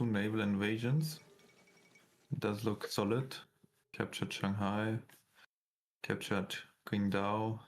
2 naval invasions. It does look solid. Captured Shanghai, captured Qingdao.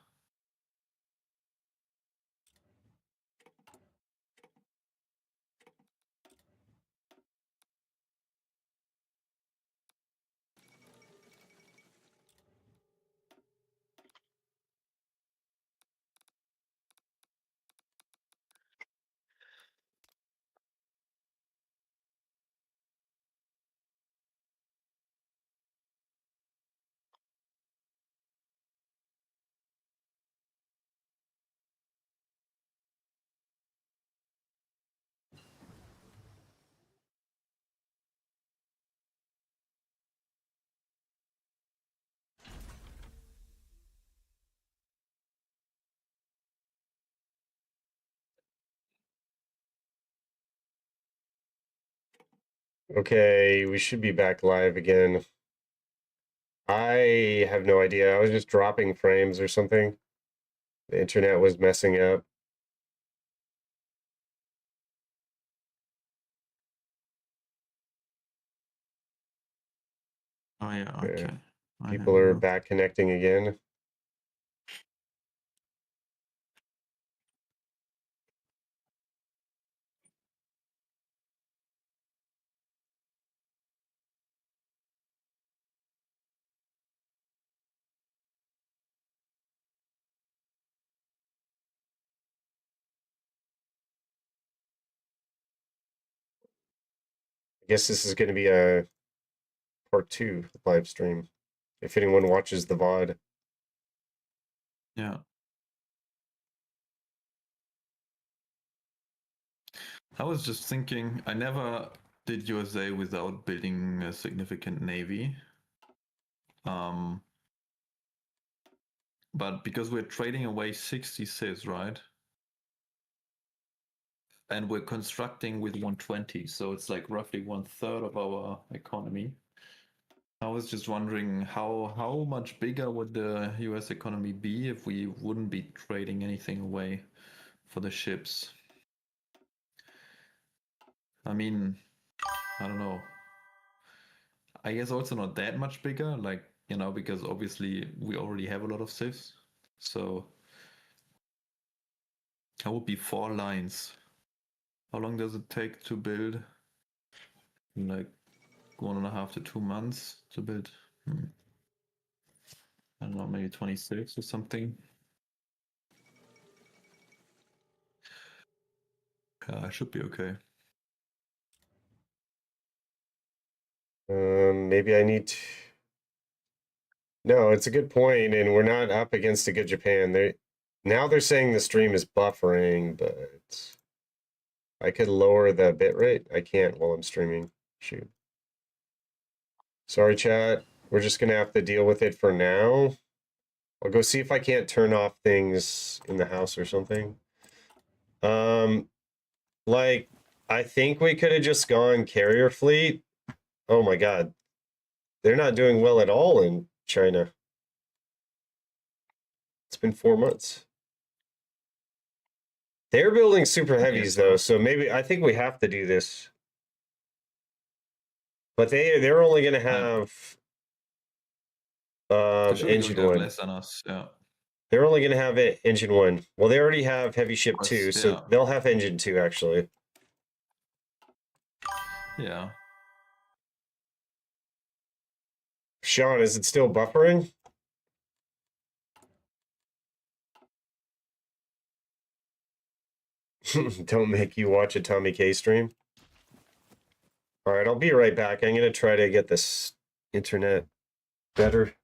Okay, we should be back live again. I have no idea. I was just dropping frames or something. The internet was messing up. Oh yeah, okay. People are back connecting again. I guess this is going to be a part 2 live stream. If anyone watches the VOD. Yeah. I was just thinking, I never did USA without building a significant navy. But because we're trading away 60 cities, right? And we're constructing with 120, so it's like roughly 1/3 of our economy. I was just wondering how much bigger would the US economy be if we wouldn't be trading anything away for the ships? I mean, I don't know. I guess also not that much bigger, like, you know, because obviously we already have a lot of civs. So that would be 4 lines. How long does it take to build? Like 1.5 to 2 months to build. I don't know, maybe 26 or something. Yeah, I should be okay. Maybe I need to... No, it's a good point, and we're not up against a good Japan. Now they're saying the stream is buffering, but I could lower the bitrate. I can't while I'm streaming. Shoot. Sorry, chat. We're just gonna have to deal with it for now. I'll go see if I can't turn off things in the house or something. Like, I think we could have just gone carrier fleet. Oh my god. They're not doing well at all in China. It's been 4 months. They're building super heavies though, so maybe I think we have to do this. But they're only gonna have engine one. Less than us, yeah. They're only gonna have it engine 1. Well, they already have heavy ship 2, so they'll have engine 2 actually. Yeah. Sean, is it still buffering? Don't make you watch a Tommy K stream. All right, I'll be right back. I'm going to try to get this internet better.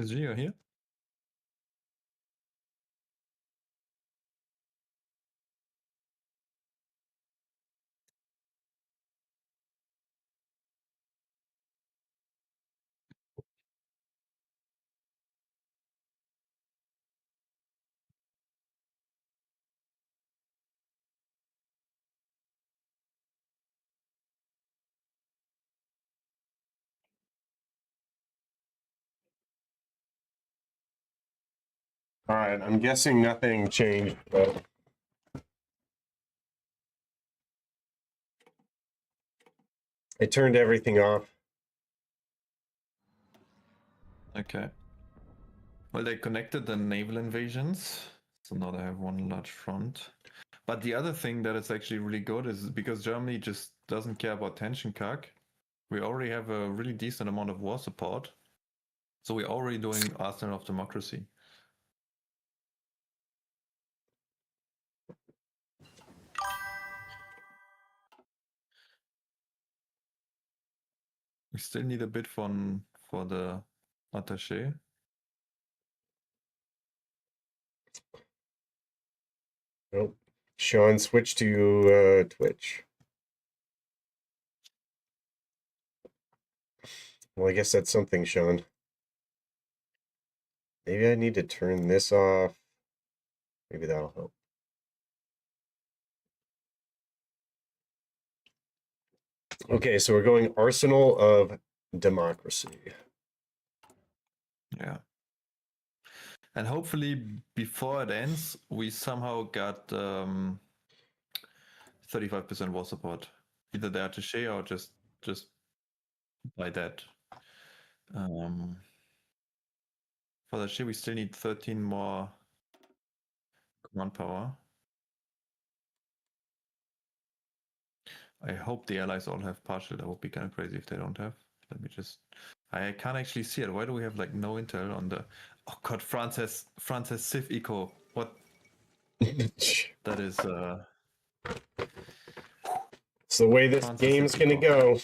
Is Gio here? All right, I'm guessing nothing changed, but I turned everything off. Okay. Well, they connected the naval invasions, so now they have one large front. But the other thing that is actually really good is because Germany just doesn't care about tension CAC, we already have a really decent amount of war support. So we're already doing Arsenal of Democracy. We still need a bid for the attaché. Nope. Sean, switch to Twitch. Well, I guess that's something, Sean. Maybe I need to turn this off. Maybe that'll help. Okay, so we're going Arsenal of Democracy. Yeah. And hopefully before it ends, we somehow got 35% war support. Either the attaché or just by that. For the attaché, we still need 13 more command power. I hope the allies all have partial. That would be kind of crazy if they don't have. Let me just. I can't actually see it. Why do we have like no intel on the? Oh god, France has Civ Eco. What? That is. It's the way this France game's Civ gonna Eco. go.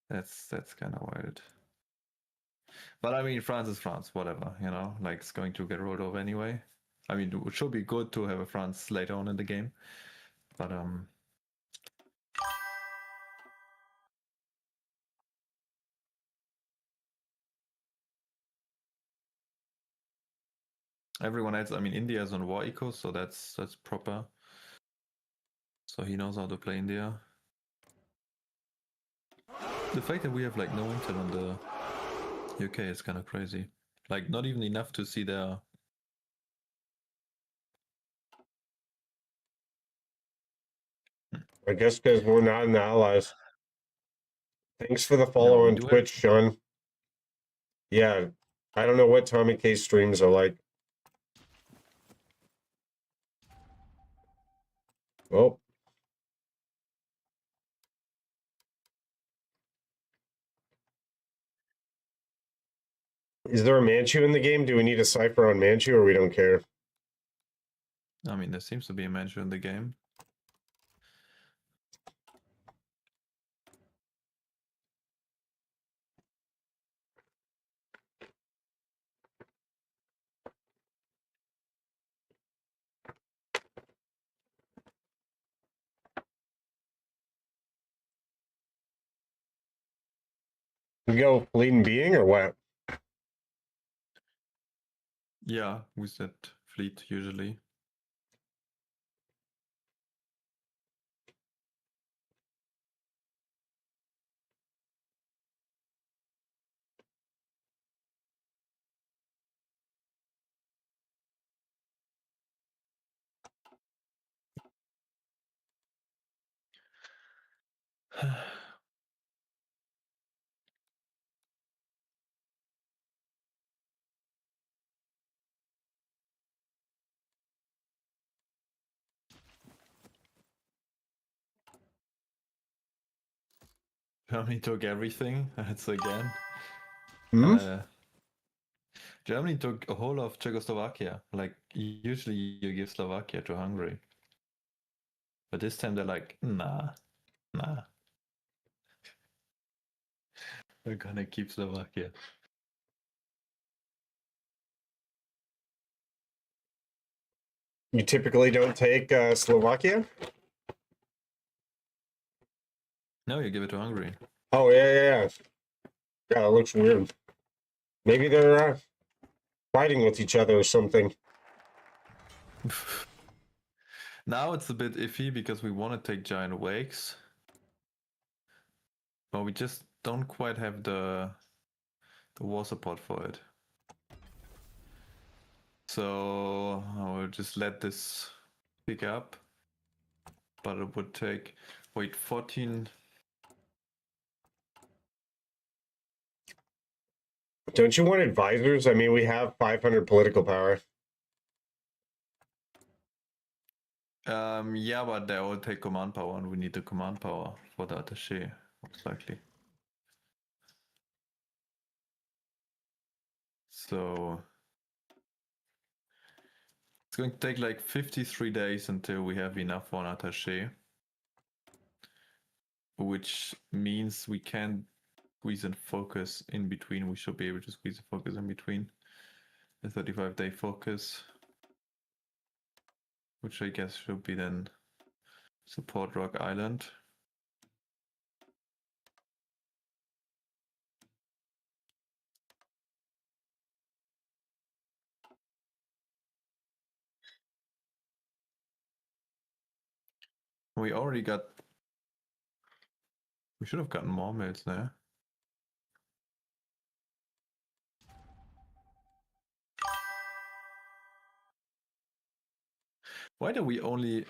That's kind of wild. But I mean, France is France. Whatever, you know. Like it's going to get rolled over anyway. I mean, it should be good to have a France later on in the game, but everyone else. I mean, India is on war eco, so that's proper. So he knows how to play India. The fact that we have like no intel on the UK is kind of crazy. Like not even enough to see their. I guess because we're not in the allies. Thanks for the No, follow we on do Twitch, Sean. Yeah, I don't know what Tommy K streams are like. Oh. Is there a Manchu in the game? Do we need a cipher on Manchu or we don't care? I mean, there seems to be a Manchu in the game. We go leading being or what? Yeah, we said fleet usually. Germany took everything. That's again. Germany took a whole of Czechoslovakia. Like usually you give Slovakia to Hungary, but this time they're like, nah. We're gonna keep Slovakia. You typically don't take Slovakia? No, you give it to Hungary. Oh, yeah. Yeah, it looks weird. Maybe they're fighting with each other or something. Now it's a bit iffy because we want to take giant wakes, but we just don't quite have the war support for it. So I will just let this pick up, but it would take 14. Don't you want advisors? I mean, we have 500 political power. Yeah, but they all take command power, and we need the command power for the attaché, most likely. So it's going to take like 53 days until we have enough for an attaché, which means we can squeeze and focus in between. We should be able to squeeze and focus in between a 35-day focus, which I guess should be then support Rock Island. We already got. We should have gotten more mails there. Why do we only?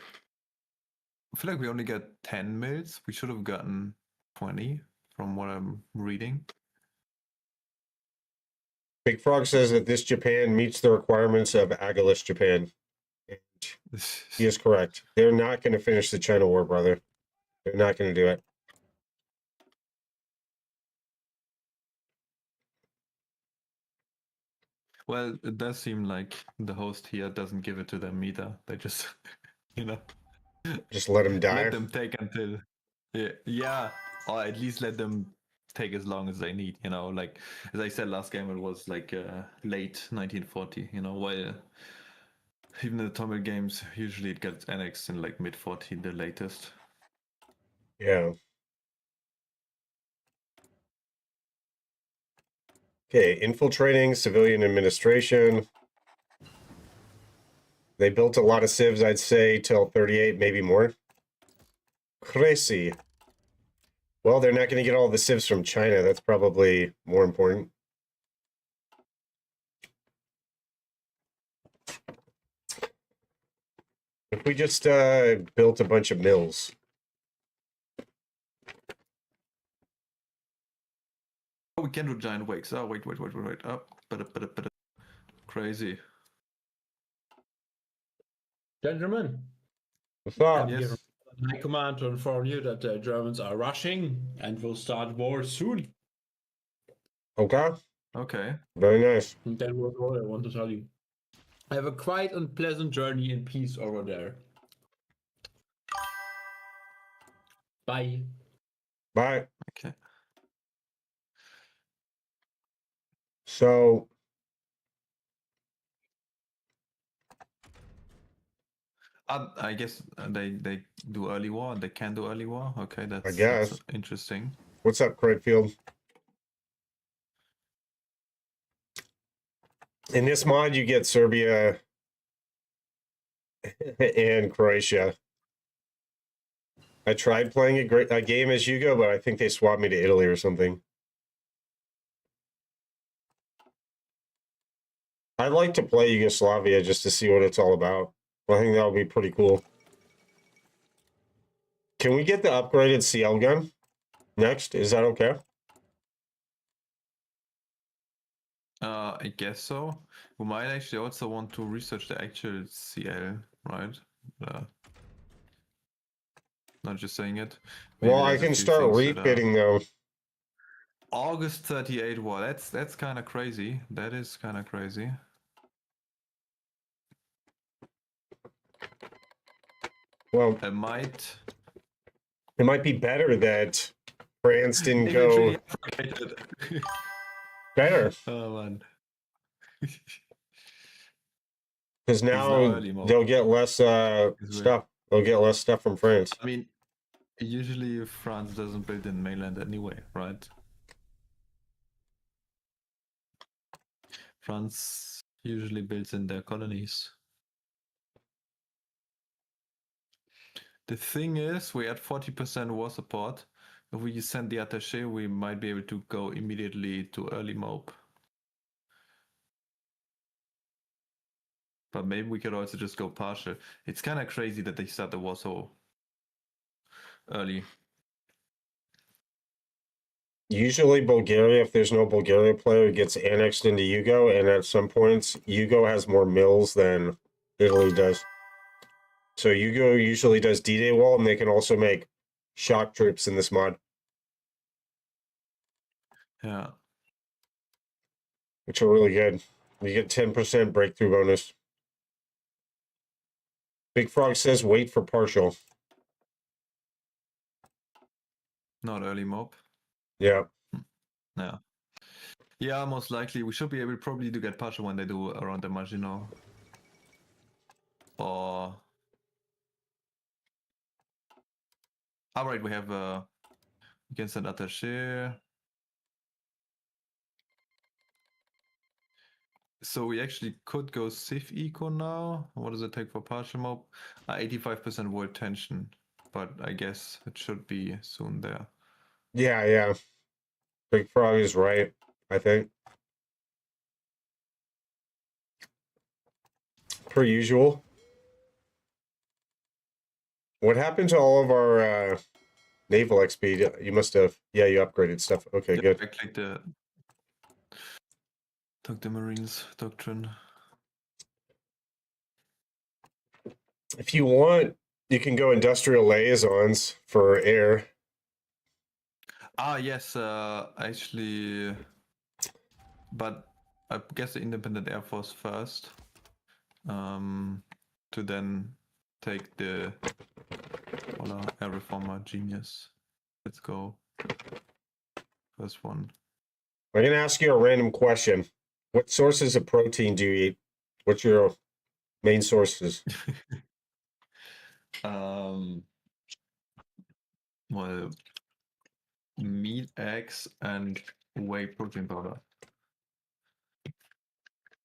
I feel like we only got 10 mils. We should have gotten 20 from what I'm reading. Big Frog says that this Japan meets the requirements of Agalist Japan. And he is correct. They're not going to finish the China War, brother. They're not going to do it. Well, it does seem like the host here doesn't give it to them either. They just, Just let them die. let them take until, yeah, or at least let them take as long as they need. Like as I said last game, it was like late 1940. While even in the Tamil games, usually it gets annexed in like mid 40, the latest. Yeah. Okay, infiltrating civilian administration. They built a lot of civs, I'd say, till 38, maybe more. Crazy. Well, they're not going to get all the civs from China. That's probably more important. If we just built a bunch of mills. Oh, we can do giant wakes. Oh, wait. Oh, but crazy. Gentlemen, What's up? I'm Yes. given high command to inform you that the Germans are rushing and will start war soon. Okay. Okay. Very nice. And that was all I want to tell you. Have a quiet and pleasant journey in peace over there. Bye. Bye. Okay. So I guess they do early war. They can do early war. Okay, I that's guess. interesting. What's up, Craigfield? In this mod, you get Serbia and Croatia. I tried playing a game as Hugo, but I think they swapped me to Italy or something. I'd like to play Yugoslavia just to see what it's all about. I think that would be pretty cool. Can we get the upgraded CL gun next? Is that okay? I guess so. We might actually also want to research the actual CL, right? Not just saying it. Maybe Well, I there's a can few start things that are- refitting though. August 38 war. That's kind of crazy. That is kind of crazy. Well, It might. it might be better that France didn't Eventually go forget it. better. Oh man. Because now now early mode. they'll get less stuff. They'll get less stuff from France. I mean, usually France doesn't build in mainland anyway, right? France usually builds in their colonies. The thing is, we had 40% war support. If we send the attaché, we might be able to go immediately to early mob. But maybe we could also just go partial. It's kind of crazy that they start the war so early. Usually Bulgaria, if there's no Bulgaria player, gets annexed into Yugo, and at some points, Yugo has more mills than Italy does. So Yugo usually does D-Day wall, and they can also make shock troops in this mod. Yeah. Which are really good. You get 10% breakthrough bonus. Big Frog says wait for partial. Not early mob. Yeah. Yeah. Yeah, most likely. We should be able probably to get partial when they do around the Maginot. Or... Alright, we have we can send attaché. So we actually could go Civ Eco now. What does it take for partial mob? 85% world tension. But I guess it should be soon there. Yeah. Big Frog is right, I think. Per usual. What happened to all of our naval XP? You must have... Yeah, you upgraded stuff. Okay, Yeah, good. I clicked the... Took the Marines doctrine. If you want, you can go industrial liaisons for air. Ah, yes, actually... But I guess the Independent Air Force first. To then take the Air Reformer Genius. Let's go. First one. I'm going to ask you a random question. What sources of protein do you eat? What's your main sources? Well, meat, eggs, and whey protein powder.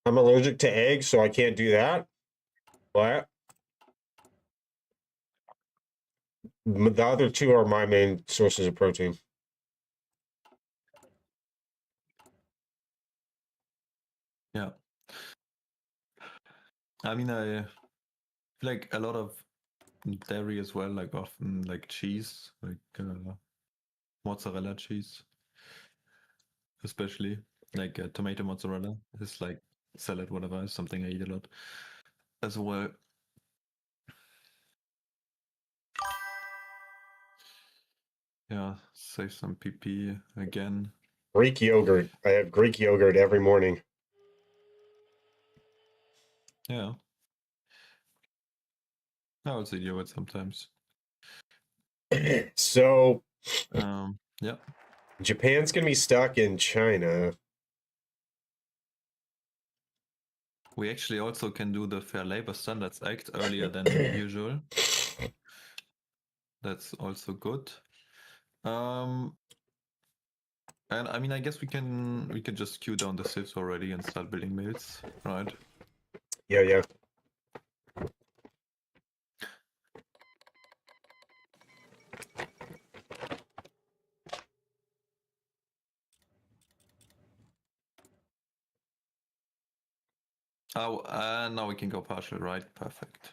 I'm allergic to eggs, so I can't do that. But the other two are my main sources of protein. Yeah. I mean, I like a lot of dairy as well, like often like cheese, like mozzarella cheese, especially like tomato mozzarella. It's like salad, whatever, is something I eat a lot as well. Yeah, save some PP again. Greek yogurt. I have Greek yogurt every morning. Yeah. I also eat yogurt sometimes. So, yeah. Japan's going to be stuck in China. We actually also can do the Fair Labor Standards Act earlier than usual. That's also good. And I mean, I guess we can just queue down the civs already and start building mills, right? Yeah. Oh, and now we can go partial, right? Perfect.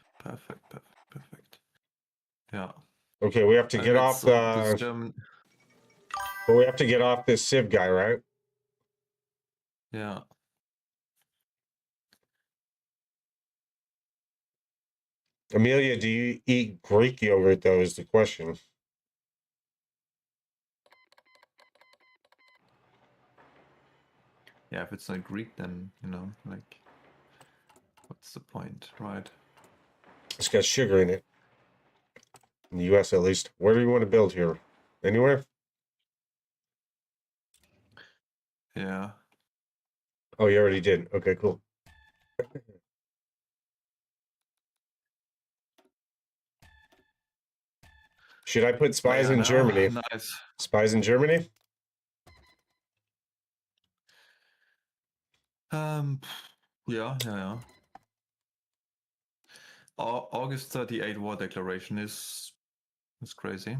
Yeah. Okay, we have to get off the... German... But we have to get off this Civ guy, right? Yeah. Amelia, do you eat Greek yogurt, though, is the question. Yeah, if it's not Greek, then, you know, like, what's the point, right? It's got sugar in it. In the US, at least. Where do you want to build here? Anywhere? Yeah. Oh, you already did. Okay, cool. Should I put spies Yeah, in no, Germany? nice. Spies in Germany? Um, yeah. August 38 war declaration is crazy.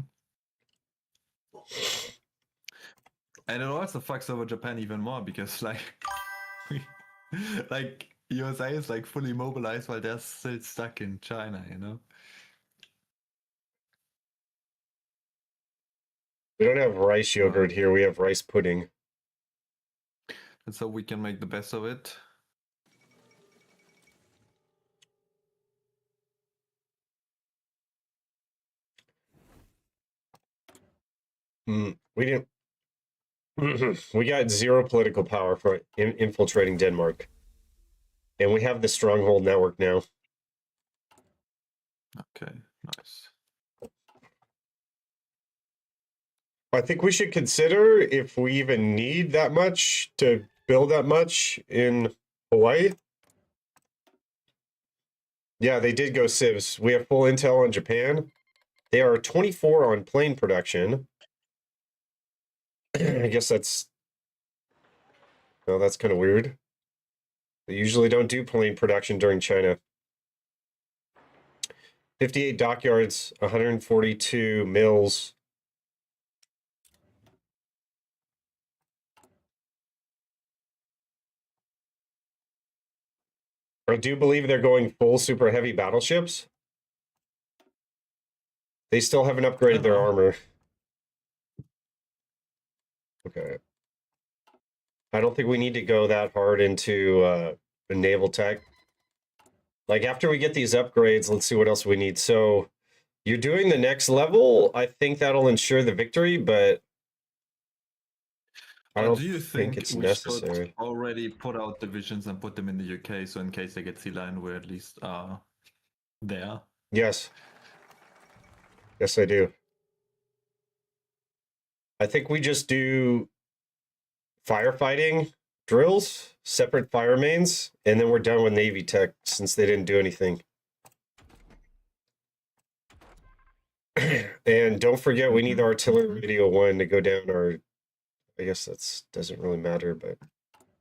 And it also fucks over Japan even more because like like USA is like fully mobilized while they're still stuck in China, you know? We don't have rice yogurt here. We have rice pudding. And so we can make the best of it. We didn't. We got zero political power for infiltrating Denmark. And we have the stronghold network now. Okay, nice. I think we should consider if we even need that much to build that much in Hawaii. Yeah, they did go civs. We have full intel on Japan. They are 24 on plane production. I guess that's... No, that's kind of weird. They usually don't do plane production during China. 58 dockyards, 142 mills. I do believe they're going full super heavy battleships. They still haven't upgraded their armor. Okay. I don't think we need to go that hard into naval tech. Like, after we get these upgrades, let's see what else we need. So, you're doing the next level. I think that'll ensure the victory, but I don't do you think think it's we necessary. should already put out divisions and put them in the UK so in case they get sea line, we're at least there? Yes. Yes, I do. I think we just do firefighting drills, separate fire mains, and then we're done with Navy tech since they didn't do anything. And don't forget, we need the artillery radio 1 to go down our... I guess that doesn't really matter, but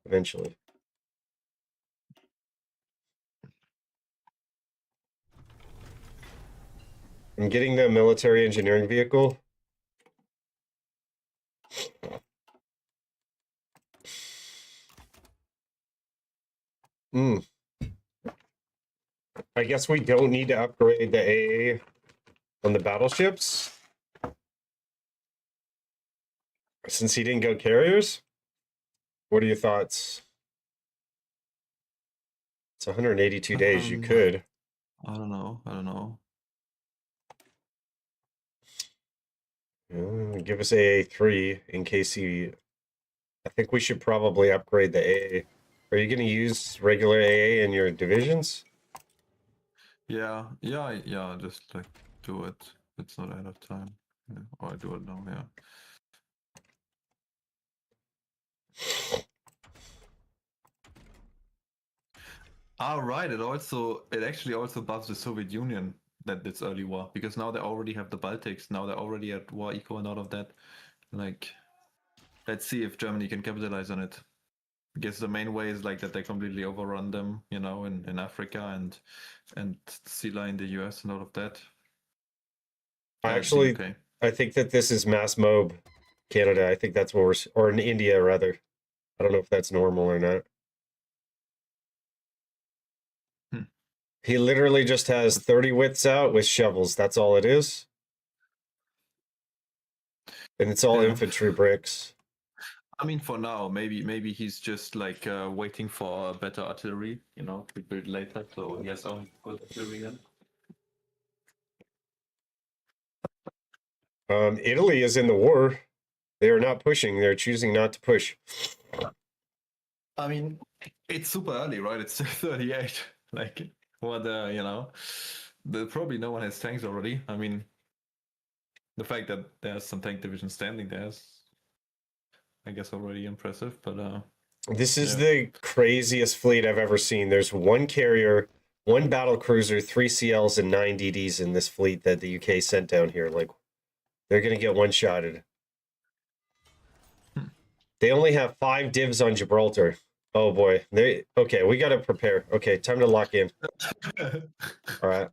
eventually. I'm getting the military engineering vehicle. I guess we don't need to upgrade the AA on the battleships. Since he didn't go carriers? What are your thoughts? It's 182 days. You could. I don't know. Give us AA3 in case he... I think we should probably upgrade the AA. Are you going to use regular AA in your divisions? Yeah, just like do it. It's not ahead of time. Yeah. Or I do it now, yeah. Right, it actually also buffs the Soviet Union that it's early war because now they already have the Baltics, now they're already at war eco and all of that. Like, let's see if Germany can capitalize on it. I guess the main way is like that they completely overrun them, you know, in Africa and sea line the US and all of that. Actually, UK. I think that this is mass mob Canada. I think that's what we're... Or in India, rather. I don't know if that's normal or not. He literally just has 30 widths out with shovels. That's all it is. And it's all infantry bricks. I mean, for now, maybe he's just like waiting for better artillery, you know, to be built later. So he has only good artillery then. Italy is in the war. They are not pushing. They're choosing not to push. I mean, it's super early, right? It's 38. Like, what, you know, probably no one has tanks already. I mean, the fact that there's some tank division standing there is, I guess already impressive. But This is Yeah. the craziest fleet I've ever seen. There's one carrier, one battle cruiser, 3 CLs, and 9 DDs in this fleet that the UK sent down here. Like, they're gonna get one-shotted. Hmm. They only have 5 divs on Gibraltar. Oh boy. Okay, we gotta prepare. Okay, time to lock in. All right.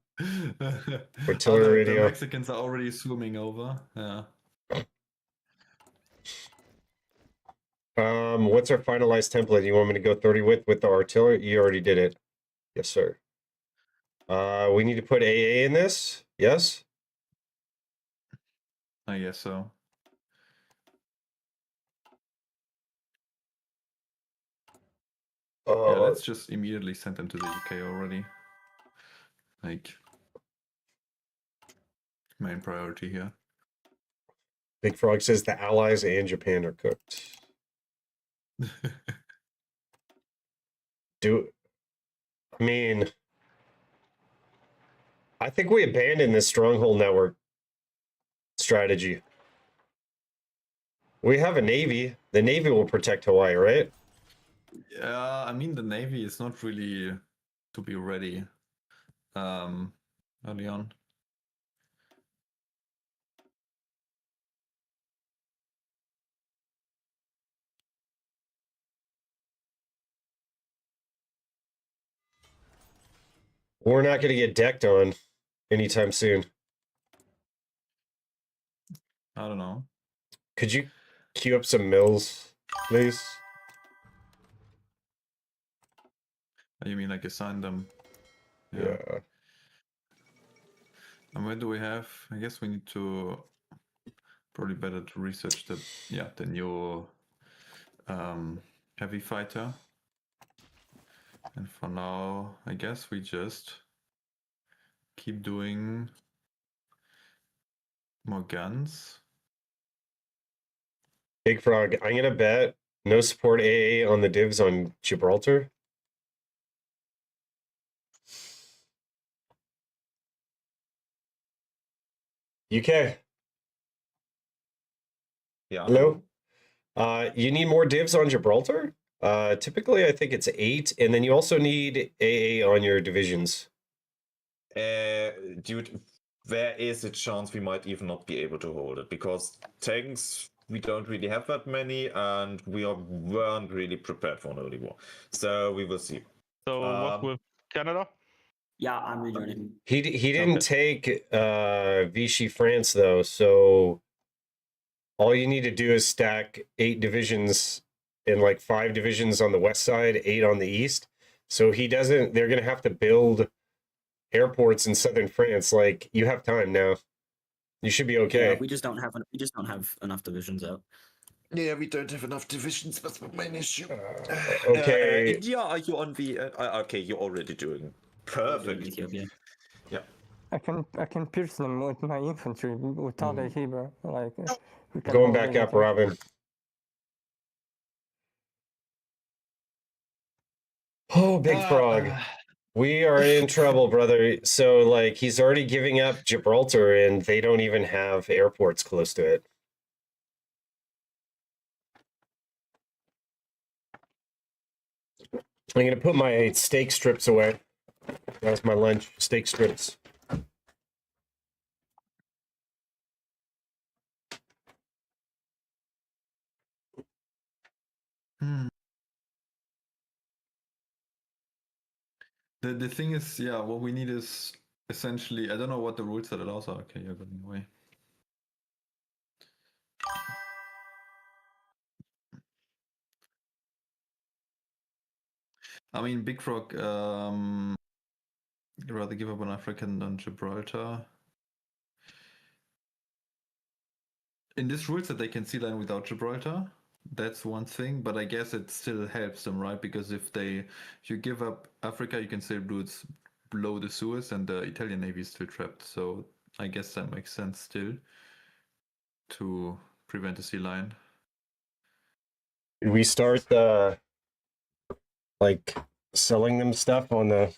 Artillery the radio. Mexicans are already swimming over. Yeah. What's our finalized template? You want me to go 30 with the artillery? You already did it. Yes, sir. We need to put AA in this. Yes. I guess so. Yeah, let's just immediately send them to the UK already. Like, main priority here. Big Frog says the Allies and Japan are cooked. I mean, I think we abandoned this stronghold network strategy. We have a navy. The navy will protect Hawaii, right? Yeah, I mean the navy is not really to be ready early on. We're not going to get decked on anytime soon. I don't know. Could you queue up some mills, please? You mean like assign them? Yeah. And where do we have? I guess we need to probably better to research the new heavy fighter. And for now, I guess we just keep doing more guns. Big Frog, I'm going to bet no support AA on the divs on Gibraltar. UK. Yeah. Hello? You need more divs on Gibraltar? Typically, I think it's 8, and then you also need AA on your divisions. Dude, there is a chance we might even not be able to hold it because tanks we don't really have that many, and weren't really prepared for an early war. So we will see. So what with Canada? Yeah, I'm rejoining. He didn't take Vichy France though, so all you need to do is stack 8 divisions and like 5 divisions on the west side, 8 on the east. So they're gonna have to build airports in southern France. Like, you have time now. You should be okay. Yeah, we just don't have enough divisions out. Yeah, we don't have enough divisions. That's the main issue. Okay. India, are you on the? Okay, you're already doing perfect. Ethiopia. I can pierce them with my infantry without a Heber. Like we can Going hold back up, anything. Robin. Oh, Big Frog. We are in trouble, brother. So, like, he's already giving up Gibraltar, and they don't even have airports close to it. I'm going to put my steak strips away. That was my lunch, steak strips. The thing is, yeah, what we need is essentially, I don't know what the rules that allows are. Okay, you're going away. I mean, Big Frog, you'd rather give up on African than Gibraltar. In this rules that they can sea line without Gibraltar, that's one thing, but I guess it still helps them, right? Because if you give up Africa, you can still do it below the Suez, and the Italian Navy is still trapped. So I guess that makes sense still to prevent a sea line. Did we start like selling them stuff on the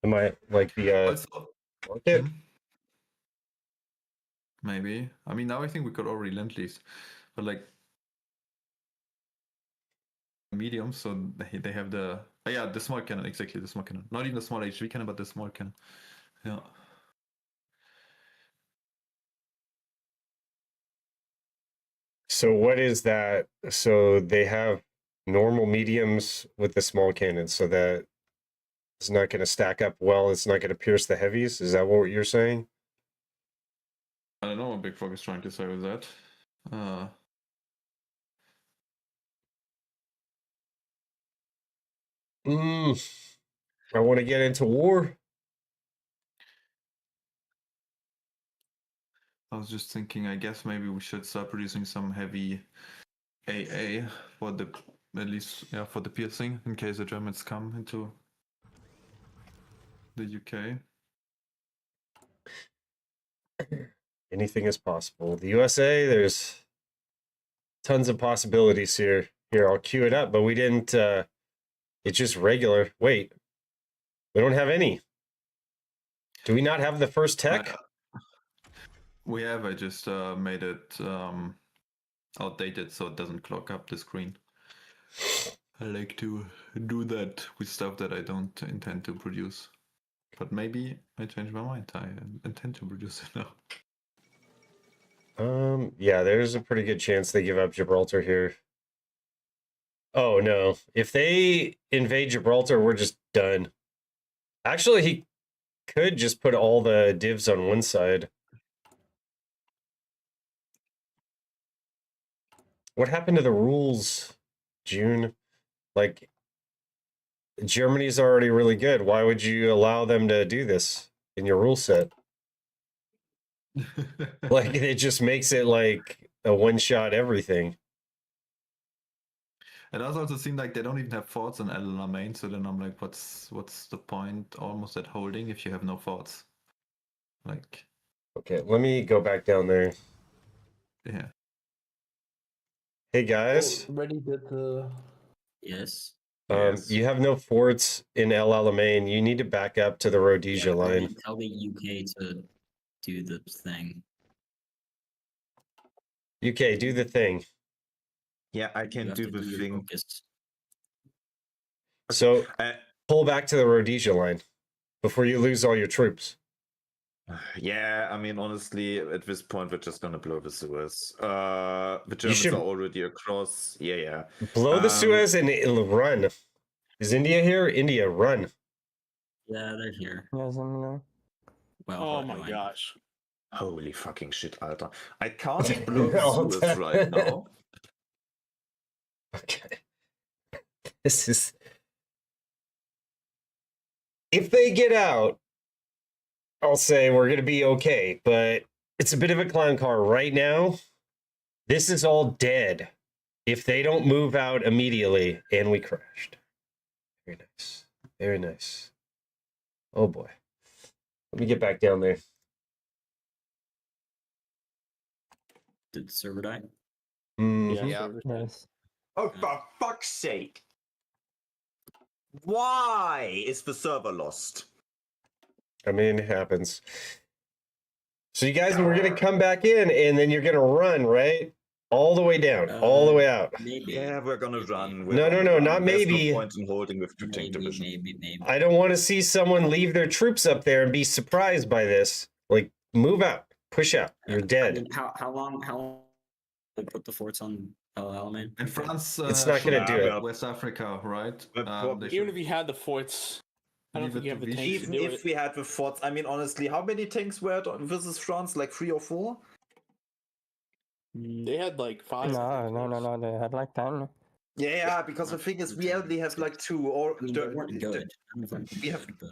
Also, market? Maybe. I mean, now I think we could already lend lease, but like medium, so they have the the small cannon, exactly, the small cannon. Not even the small HV cannon, but the small cannon. Yeah. So what is that? So they have normal mediums with the small cannons, so that it's not going to stack up well. It's not going to pierce the heavies. Is that what you're saying? I don't know what Big Frog is trying to say with that. I want to get into war. I was just thinking, I guess maybe we should start producing some heavy AA for the, at least, yeah, for the piercing, in case the Germans come into the UK. Anything is possible. The USA, there's tons of possibilities here. Here, I'll queue it up, but we didn't, it's just regular. Wait, we don't have any. Do we not have the first tech? We have, I just made it outdated so it doesn't clog up the screen. I like to do that with stuff that I don't intend to produce. But maybe I change my mind. I intend to produce it now. Yeah, there's a pretty good chance they give up Gibraltar here. Oh no, if they invade Gibraltar, we're just done. Actually, he could just put all the divs on one side. What happened to the rules, June? Like, Germany's already really good. Why would you allow them to do this in your rule set? Like, it just makes it like a one-shot everything. It does also seem like they don't even have forts in El Alamein, so then I'm like, what's the point almost at holding if you have no forts? Like, Okay, let me go back down there. yeah. Hey guys, Already did Yes. Yes. you have no forts in El Alamein. You need to back up to the Rhodesia line. Tell the UK to do the thing. UK, do the thing. Yeah, I You can have do to the your thing. focus. So Uh, pull back to the Rhodesia line before you lose all your troops. yeah, I mean, honestly, at this point, we're just gonna blow the Suez. The Germans should- are already across. Yeah. Blow the Suez and it'll run. Is India here? India, run. Yeah, they're here. Yes, I'm there. Well, Oh hold my on. gosh. Holy fucking shit, Alter. I can't blow the Suez right now. Okay. This is... If they get out, I'll say we're going to be okay, but it's a bit of a clown car right now. This is all dead if they don't move out immediately, and we crashed. Very nice. Very nice. Oh boy. Let me get back down there. Did the server die? Mhm. Yeah. Yes. Oh, for fuck's sake. Why is the server lost? I mean, it happens. So you guys were going to come back in, and then you're going to run, right? All the way down, all the way out. Maybe. Yeah, we're gonna Maybe. run. No, not There's maybe. no point in holding with two tank division. Maybe. I don't want to see someone leave their troops up there and be surprised by this. Like, move out, push out. You're I dead. mean, how long they put the forts on El Alamein? And France, It's not gonna do it. West Africa, right? But They Even should if you had the forts, I don't leave think it you have to the Vichy. tanks to even do if it. we had the forts, I mean, honestly, how many tanks were it versus France? Like 3 or 4? They had like 5. No. They had like 10. Yeah, because the thing is, we only have like 2 or I mean, they weren't good. I don't know if we have- but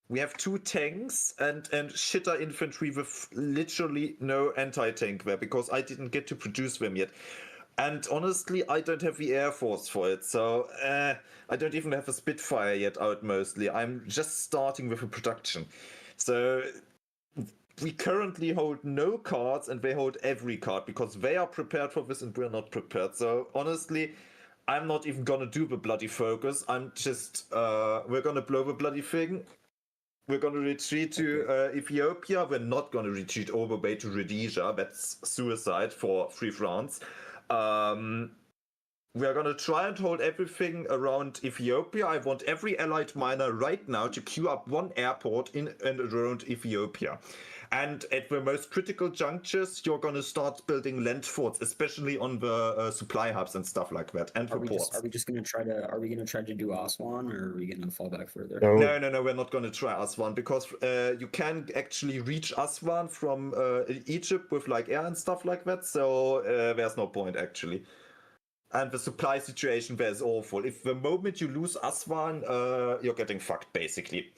we have 2 tanks and shitter infantry with literally no anti-tank there because I didn't get to produce them yet. And honestly, I don't have the air force for it, so I don't even have a Spitfire yet out mostly. I'm just starting with a production. So we currently hold no cards and they hold every card because they are prepared for this and we're not prepared. So honestly, I'm not even gonna do the bloody focus. I'm just we're gonna blow the bloody thing. We're gonna retreat to Ethiopia. We're not gonna retreat all the way to Rhodesia. That's suicide for Free France. we are gonna try and hold everything around Ethiopia. I want every allied miner right now to queue up one airport in and around Ethiopia. And at the most critical junctures, you're gonna start building land forts, especially on the supply hubs and stuff like that, and the ports. Are we gonna try to do Aswan, or are we gonna fall back further? Don't- No, we're not going to try Aswan because you can actually reach Aswan from Egypt with like air and stuff like that. So there's no point actually. And the supply situation there is awful. If the moment you lose Aswan, you're getting fucked basically.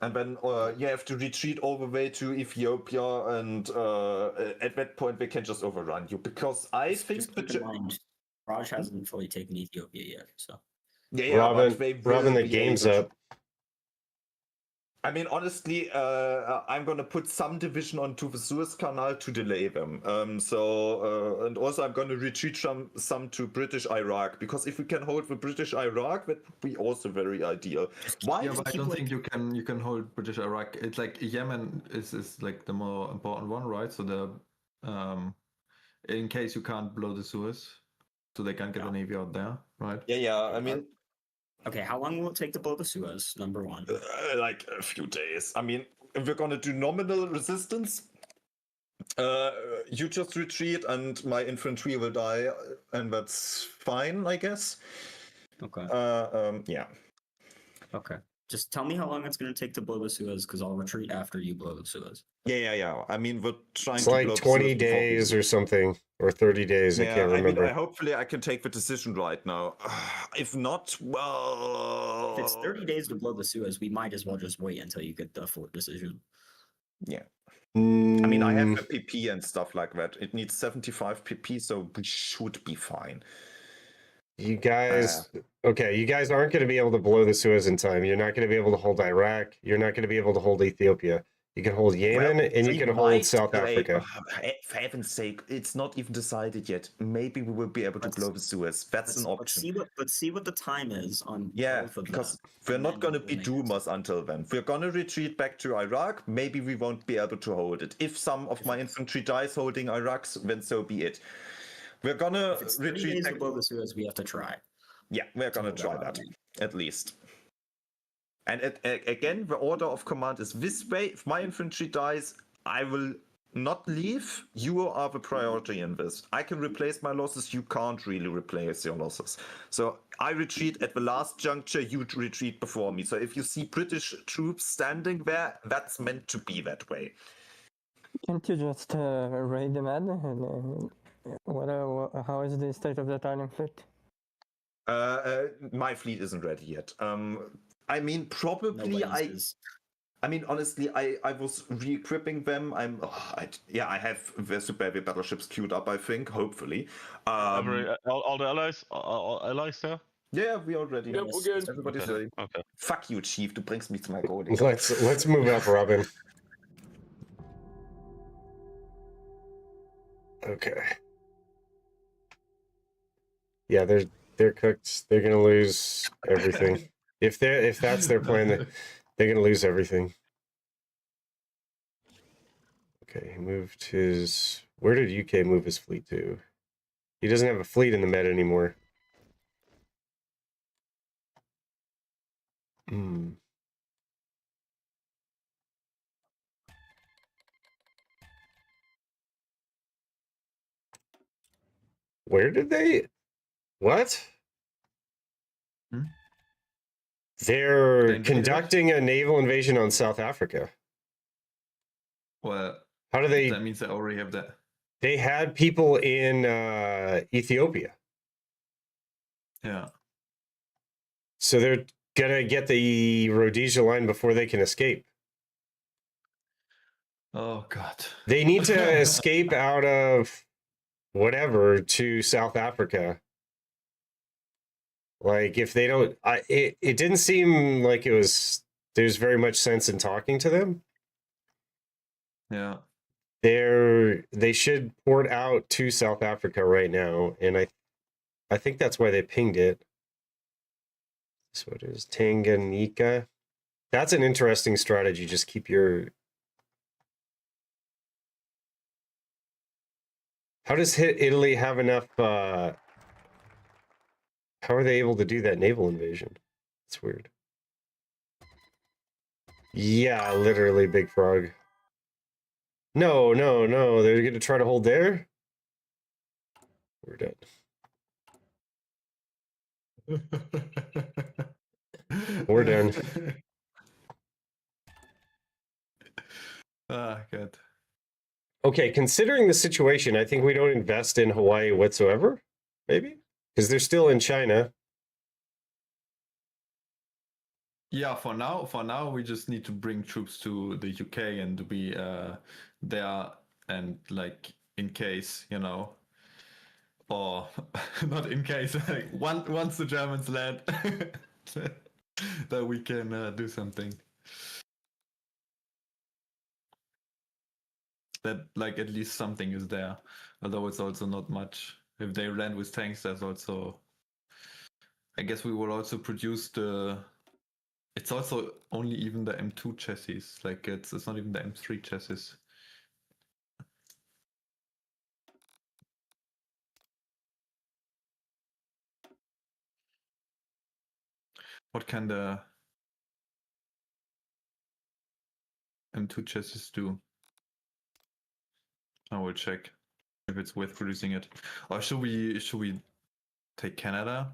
And then you have to retreat all the way to Ethiopia, and at that point they can just overrun you because I think Just keep in mind, Raj hasn't fully taken Ethiopia yet, so. yeah, Robin, but they Robin, will the be game's able to- up. I mean, honestly, I'm gonna put some division onto the Suez Canal to delay them. And also I'm gonna retreat some to British Iraq because if we can hold the British Iraq, that would be also very ideal. Why? Yeah, but I keep, don't like- think you can hold British Iraq. It's like Yemen is like the more important one, right? So in case you can't blow the Suez, so they can't get a navy out there, right? Yeah. I mean, Okay, how long will it take to blow the Suez? Number one. like a few days. I mean, if we're gonna do nominal resistance, you just retreat and my infantry will die, and that's fine, I guess. Okay. Yeah. Okay. Just tell me how long it's gonna take to blow the Suez, because I'll retreat after you blow the Suez. Yeah. I mean, we're trying It's to like blow the 20 Suez before we- days or something, or 30 days. I can't remember. I mean, hopefully I can take the decision right now. If not, well, If it's 30 days to blow the Suez, we might as well just wait until you get the full decision. yeah. I mean, I have Mm, a PP and stuff like that. It needs 75 PP, so we should be fine. you guys, okay, you guys aren't going to be able to blow the Suez in time. You're not going to be able to hold Iraq. You're not going to be able to hold Ethiopia. You can hold Yemen, and you we can might hold South play- Africa. For heaven's sake, it's not even decided yet. Maybe we will be able to Let's- blow the Suez. That's an Let's option. see what the time is on Yeah, both of because them. we're and not then going to we'll be make a decision. doomers until then. We're going to retreat back to Iraq. Maybe we won't be able to hold it. If some of my infantry dies holding Iraq, then so be it. We're going to If it's 30 retreat days back. to blow the Suez, we have to try. Yeah, we're going to hold try that that, line. at least. And again, the order of command is this way. If my infantry dies, I will not leave. You are the priority in this. I can replace my losses. You can't really replace your losses. So I retreat at the last juncture. You retreat before me. So if you see British troops standing there, that's meant to be that way. Can't you just raid them ad? And, how is the state of the Italian fleet? My fleet isn't ready yet. I mean, probably Nobody's is. I mean, honestly, I was re-equipping them. I have the super heavy battleships queued up. I think, hopefully. All the allies, all allies there. Yeah, we are ready. Yep, we're good. Everybody's Okay. ready. Okay. Fuck you, Chief. Du bringst mich zu meinem Goal. Let's move up, Robin. Okay. Yeah, they're cooked. They're gonna lose everything. If that's their plan, they're gonna lose everything. Okay, he moved his. Where did UK move his fleet to? He doesn't have a fleet in the Med anymore. Hmm. Where did they? What? Hmm? They're They invaded? conducting a naval invasion on South Africa. Well, How do they? that means they already have that. They had people in Ethiopia, Yeah. so they're gonna get the Rhodesia line before they can escape. Oh God. They need to escape out of whatever to South Africa. Like if they don't, it didn't seem like there's very much sense in talking to them. Yeah. They should port out to South Africa right now, and I think that's why they pinged it. So it is Tanganyika. That's an interesting strategy. Just keep your. How does Italy have enough How are they able to do that naval invasion? It's weird. Yeah, literally, Big Frog. No, no, no. They're going to try to hold there? We're dead. We're done. Ah, good. Okay, considering the situation, I think we don't invest in Hawaii whatsoever, maybe? Because they're still in China. Yeah, for now, we just need to bring troops to the UK and to be there, and like in case, you know, or not in case, like once the Germans land, that we can do something. That like at least something is there, although it's also not much. If they land with tanks, there's also. I guess we will also produce the. It's also only even the M2 chassis. Like it's not even the M3 chassis. What can the M2 chassis do? I will check if it's worth producing it. Or should we take Canada?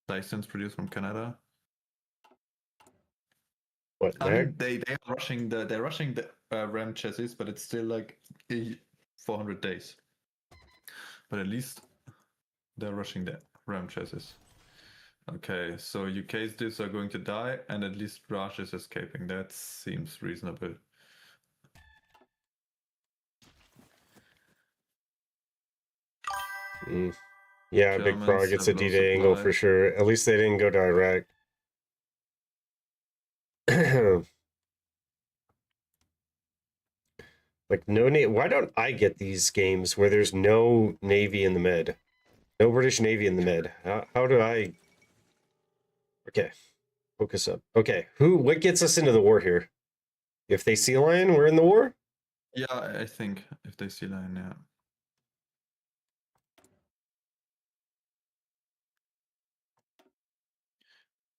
License produced from Canada? What, I Mag? mean they're rushing the RAM chassis, but it's still like 400 days. But at least they're rushing the RAM chassis. Okay, so UK's divs are going to die, and at least Raj is escaping. That seems reasonable. Mm. Yeah, Big Germans Frog, it's a have low D-Day angle supply. for sure. At least they didn't go to Iraq. Like, no navy. Why don't I get these games where there's no Navy in the mid? No British Navy in the mid. How do I... Okay, focus up. Okay, what gets us into the war here? If they sea lion, we're in the war? Yeah, I think if they see line, yeah.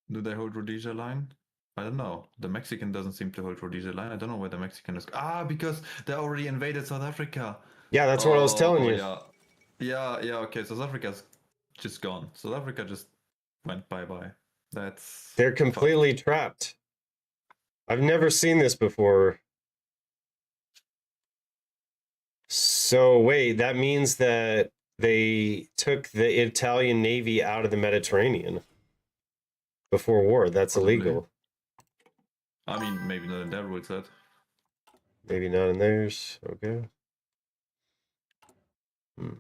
Do they hold Rhodesia line? I don't know. The Mexican doesn't seem to hold Rhodesia line. I don't know where the Mexican is. Ah, because they already invaded South Africa. Yeah, that's what I was telling you. Yeah. Yeah, okay. South Africa's just gone. South Africa just went bye-bye. That's They're completely trapped. I've never seen this before. So wait, that means that they took the Italian Navy out of the Mediterranean before war. That's Probably. illegal. I mean, maybe not in their rule set. Maybe not in theirs. Okay. Hmm.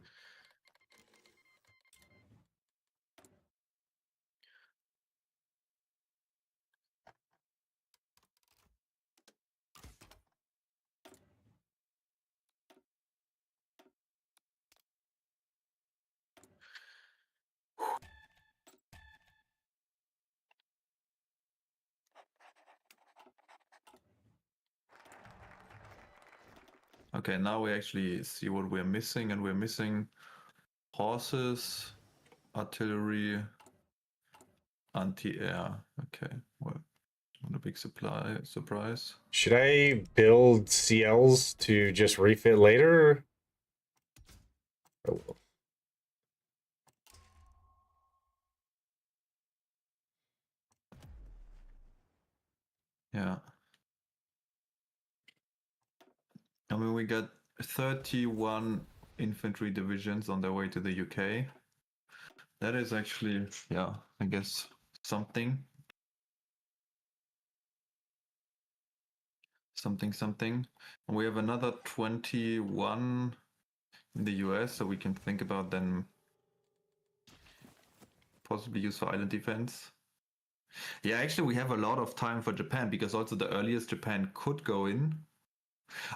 Okay, now we actually see what we're missing, and we're missing horses, artillery, anti-air. Okay, well, not a big surprise. Should I build CLs to just refit later? I will. Yeah. I mean, we got 31 infantry divisions on their way to the UK. That is actually, yeah, I guess something. Something. And we have another 21 in the US, so we can think about then possibly use for island defense. Yeah, actually, we have a lot of time for Japan, because also the earliest Japan could go in.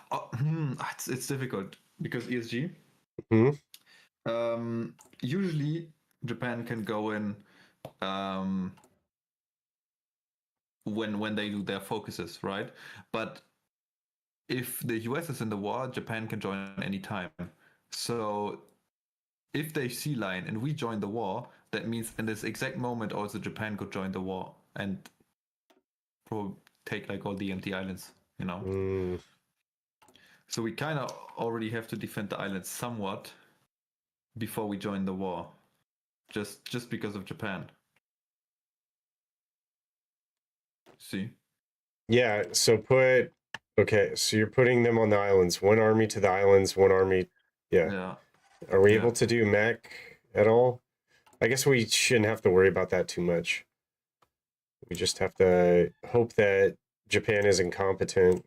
Oh, it's difficult because ESG. Usually, Japan can go in when they do their focuses, right? But if the US is in the war, Japan can join any time. So if they sea line and we join the war, that means in this exact moment also Japan could join the war and probably take like all the empty islands, you know. Mm, So we kind of already have to defend the islands somewhat before we join the war, just because of Japan. See? yeah, so put okay, so you're putting them on the islands. One army to the islands, one army. Yeah. Yeah. Are we Yeah. able to do mech at all? I guess we shouldn't have to worry about that too much. We just have to hope that Japan is incompetent.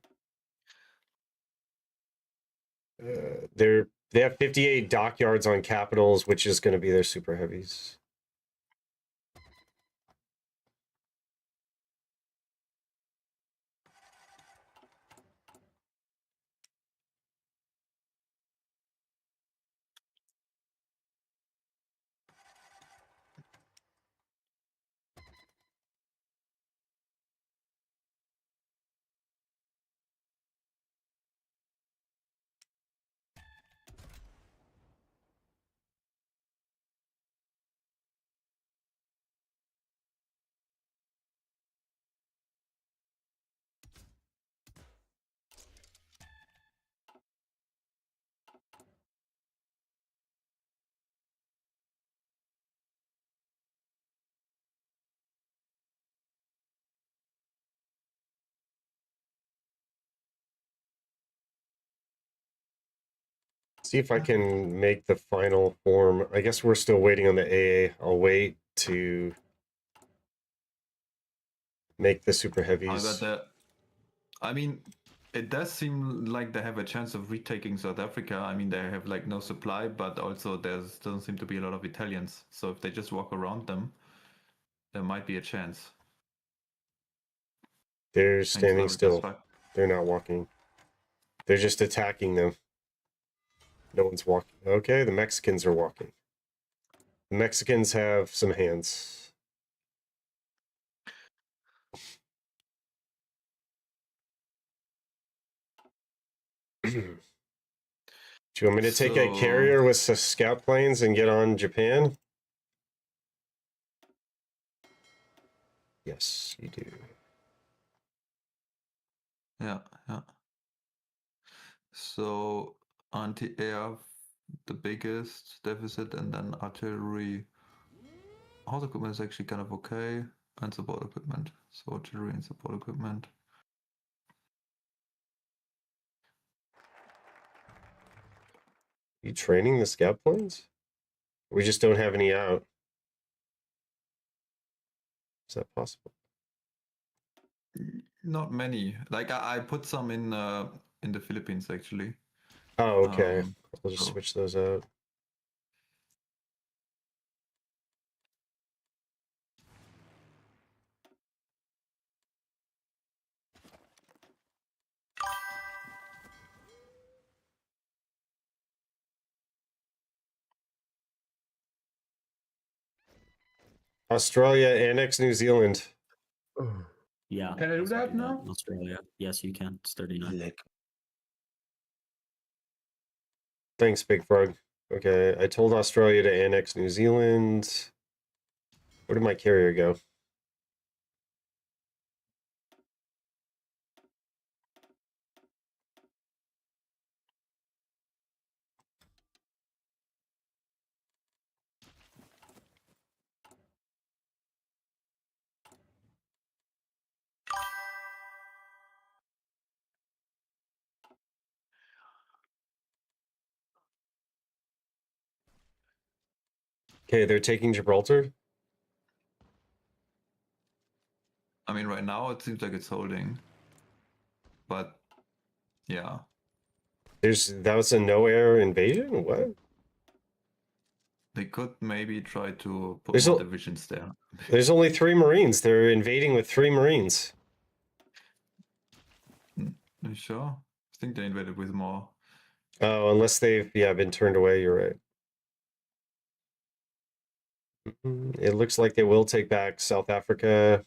They have 58 dockyards on capitals, which is going to be their super heavies. See if I can make the final form. I guess we're still waiting on the AA. I'll wait to make the super heavies. I mean, it does seem like they have a chance of retaking South Africa. I mean, they have like no supply, but also there doesn't seem to be a lot of Italians. So if they just walk around them, there might be a chance. They're And standing Slavic still. They're not walking. They're just attacking them. No one's walking. Okay, the Mexicans are walking. The Mexicans have some hands. Do you want me to take a carrier with some scout planes and get on Japan? Yes, you do. Yeah, yeah. So anti-air, the biggest deficit, and then artillery. House equipment is actually kind of okay, and support equipment. So artillery and support equipment. You training the scout planes? We just don't have any out. Is that possible? Not many. Like I put some in the Philippines actually. Oh, okay. I'll just so- switch those out. Australia annex New Zealand. Yeah. Can I do also that now? Australia. Yes, you can. It's 39. Like, Thanks, Big Frog. Okay, I told Australia to annex New Zealand. Where did my carrier go? Okay, they're taking Gibraltar. I mean, right now it seems like it's holding, but yeah. That was a no air invasion? What? They could maybe try to put There's more a- divisions there. There's only 3 Marines. They're invading with 3 Marines. You sure? I think they invaded with more. Oh, unless they've been turned away. You're right. It looks like they will take back South Africa.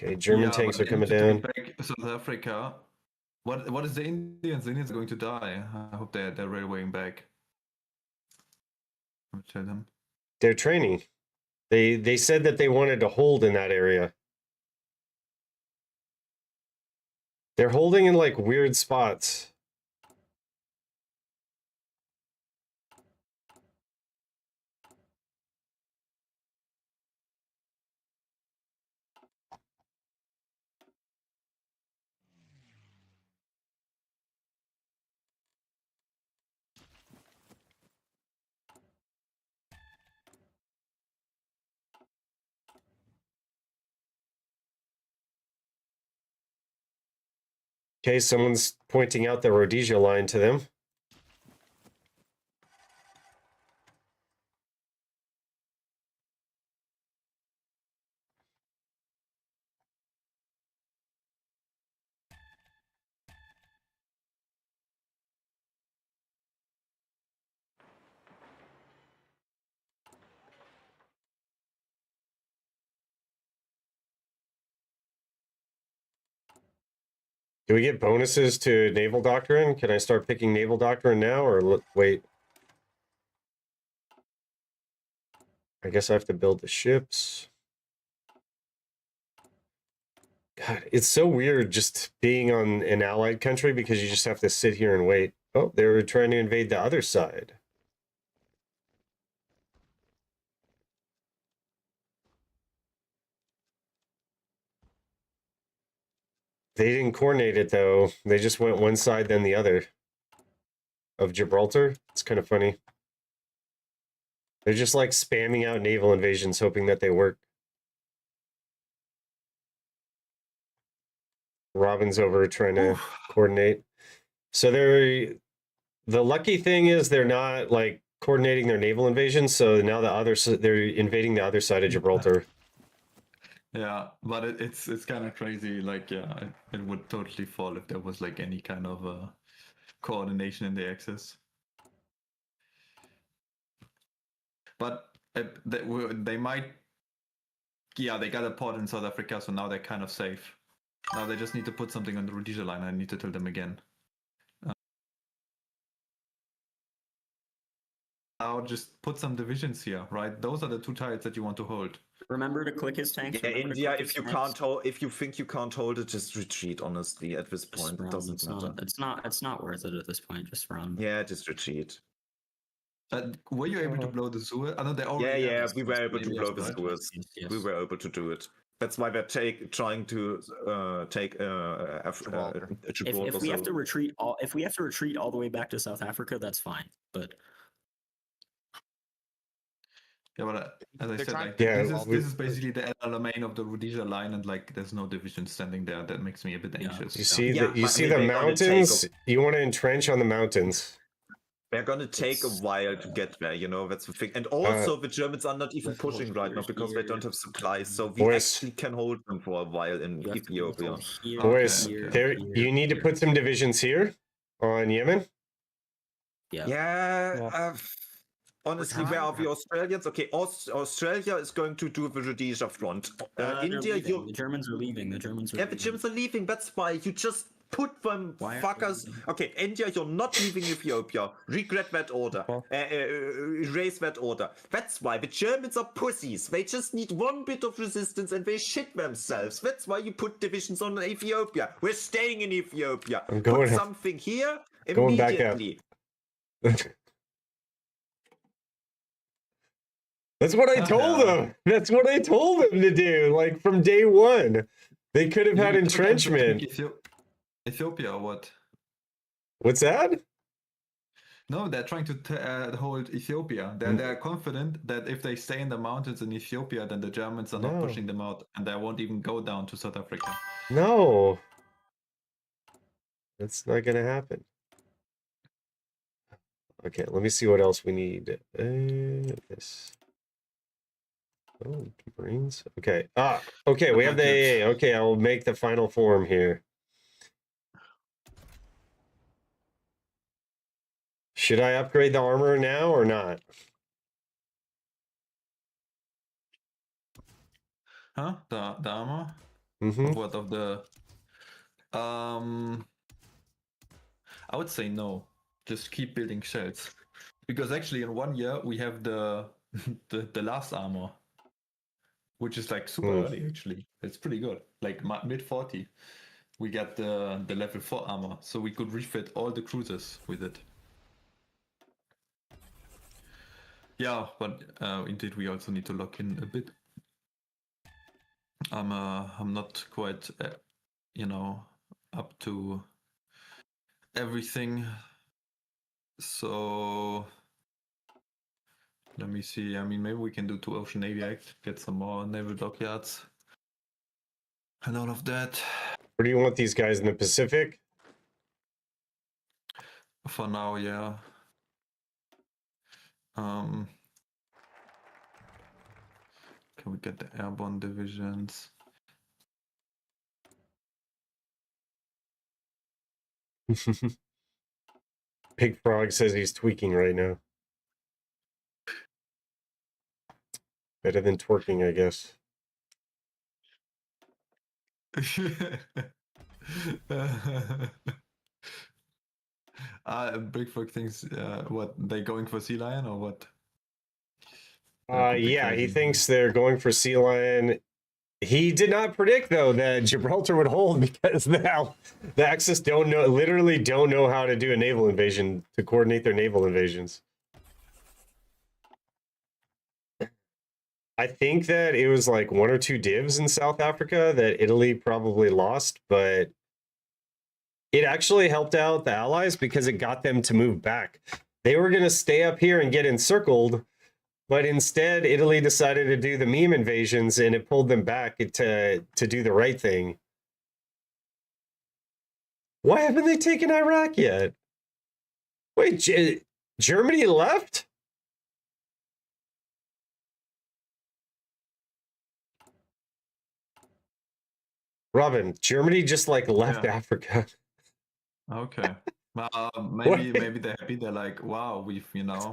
Okay, German tanks but are coming to down. take back South Africa, What is the Indians? The Indians are going to die. I hope they're railwaying back. I'll tell them. They're training. They said that they wanted to hold in that area. They're holding in like weird spots. Okay, someone's pointing out the Rhodesia line to them. Do we get bonuses to naval doctrine? Can I start picking naval doctrine now or wait? I guess I have to build the ships. God, it's so weird just being on an allied country because you just have to sit here and wait. Oh, they were trying to invade the other side. They didn't coordinate it though. They just went one side then the other of Gibraltar. It's kind of funny. They're just like spamming out naval invasions, hoping that they work. Robin's over trying to coordinate. So the lucky thing is they're not like coordinating their naval invasion. So now they're invading the other side of Gibraltar. Yeah, but it's kind of crazy. Like, yeah, it would totally fall if there was like any kind of coordination in the axis. But they might. Yeah, they got a port in South Africa, so now they're kind of safe. Now they just need to put something on the Rhodesia line. I need to tell them again. Now just put some divisions here, right? Those are the two tiles that you want to hold. Remember to click his tanks. Yeah, remember to India, click if his you tanks. can't hold, if you think you can't hold it, just retreat. Honestly, at this Just point, it run, doesn't matter. It's not worth it at this point. Just run. Yeah, just retreat. Were you able to blow the Suez? I know they already. Yeah, have we were able to maybe blow as the well. Suez. Yes. We were able to do it. That's why we're trying to take Gibraltar. Gibraltar. If we have to retreat all the way back to South Africa, that's fine. But Yeah, but as I They're said, trying like to Yeah, this is basically the main of the Rhodesia line, and like there's no division standing there. That makes me a bit Yeah. anxious. You see Yeah, you I see mean, the they're gonna take mountains? You want to entrench on the mountains. They're gonna take a It's, while to get there, you know, that's the thing. And also the Germans are not even pushing right now because they don't have supplies, so we Boys. actually can hold them for a while in you have to Ethiopia. hold here, Boys, here, there here, you need to here. put some divisions here on Yemen. Yeah. Yeah, honestly, where are How- the Australians? Okay, Australia is going to do the Rhodesia front. they're India, leaving. The Germans are leaving. The Germans are yeah, leaving. the Germans are leaving. That's why you just put them Why are they fuckers. leaving? Okay, India, you're not leaving Ethiopia. Regret that order. Erase that order. That's why the Germans are pussies. They just need one bit of resistance and they shit themselves. That's why you put divisions on Ethiopia. We're staying in Ethiopia. I'm going Put up. something here Going back up. immediately. That's what I told them. That's what I told them to do. Like from day one, they could have had You told them to entrenchment. take Ethiopia or what? What's that? No, they're trying to hold Ethiopia. They're confident that if they stay in the mountains in Ethiopia, then the Germans are not No. pushing them out, and they won't even go down to South Africa. No, that's not gonna happen. Okay, let me see what else we need. This. Oh, Marines. Okay. Okay. We have the. Okay, I will make the final form here. Should I upgrade the armor now or not? Huh? The armor? Mm-hmm. Of what of the I would say no. Just keep building shells, because actually in 1 year we have the the last armor, which is like super early. Actually, it's pretty good. Like mid 40, we got the level 4 armor, so we could refit all the cruisers with it. Yeah, but indeed we also need to lock in a bit. I'm not quite, you know, up to everything. So let me see. I mean, maybe we can do 2 Ocean Navy Act, get some more naval dockyards, and all of that. Where do you want these guys in the Pacific? For now, yeah. Can we get the airborne divisions? Big Frog says he's tweaking right now. Better than twerking, I guess. Big Frog thinks, what, they going for Sea Lion or what? Yeah, he thinks they're going for Sea Lion. He did not predict, though, that Gibraltar would hold because now the Axis literally don't know how to do a naval invasion, to coordinate their naval invasions. I think that it was like 1 or 2 divs in South Africa that Italy probably lost, but it actually helped out the Allies because it got them to move back. They were going to stay up here and get encircled, but instead Italy decided to do the meme invasions, and it pulled them back to do the right thing. Why haven't they taken Iraq yet? Wait, Germany left? Robin, Germany just like left Africa. Okay. Maybe they're happy. They're like, wow, we've Wow.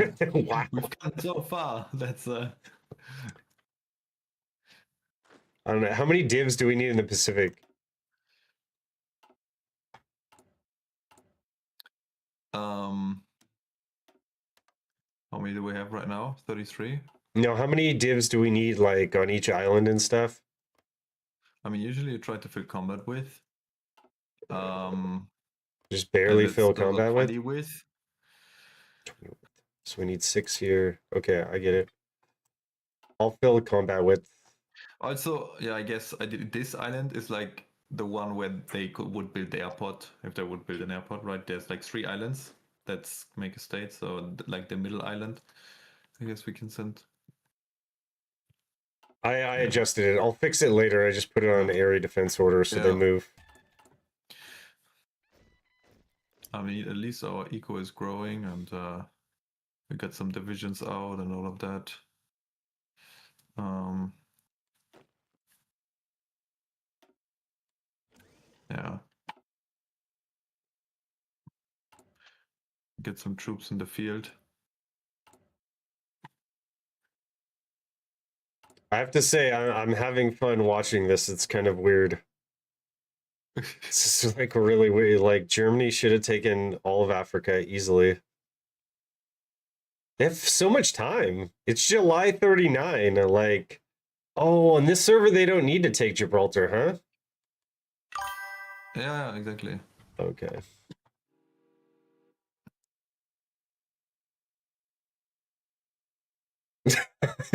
we've come so far. That's I don't know. How many divs do we need in the Pacific? How many do we have right now? 33. No, how many divs do we need like on each island and stuff? I mean, usually you try to fill combat with. Just barely let's fill go combat 20 with. So we need 6 here. Okay, I get it. I'll fill combat with. Also, yeah, I guess this island is like the one where they would build the airport, if they would build an airport, right? There's like 3 islands that make a state, so like the middle island, I guess we can send. I adjusted it. I'll fix it later. I just put it on area defense order so they move. I mean, at least our eco is growing, and we got some divisions out and all of that. Yeah. Get some troops in the field. I have to say, I'm having fun watching this. It's kind of weird. It's just like really weird. Like Germany should have taken all of Africa easily. They have so much time. It's July 39. Like, oh, on this server, they don't need to take Gibraltar, huh? Yeah, exactly. Okay.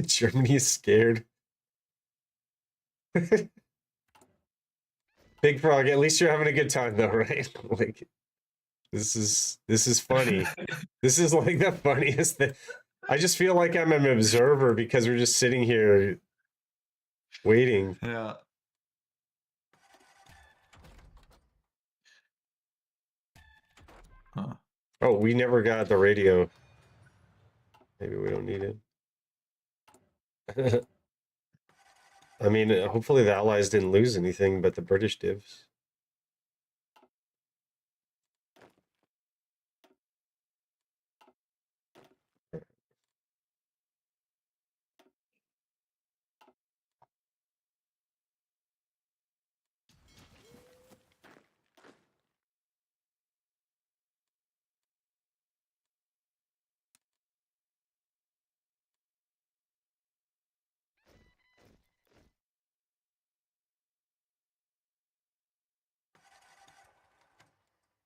Germany is scared. Big Frog, at least you're having a good time though, right? Like this is funny. This is like the funniest thing. I just feel like I'm an observer because we're just sitting here waiting. Yeah. Huh. Oh, we never got the radio. Maybe we don't need it. I mean, hopefully the Allies didn't lose anything, but the British divs.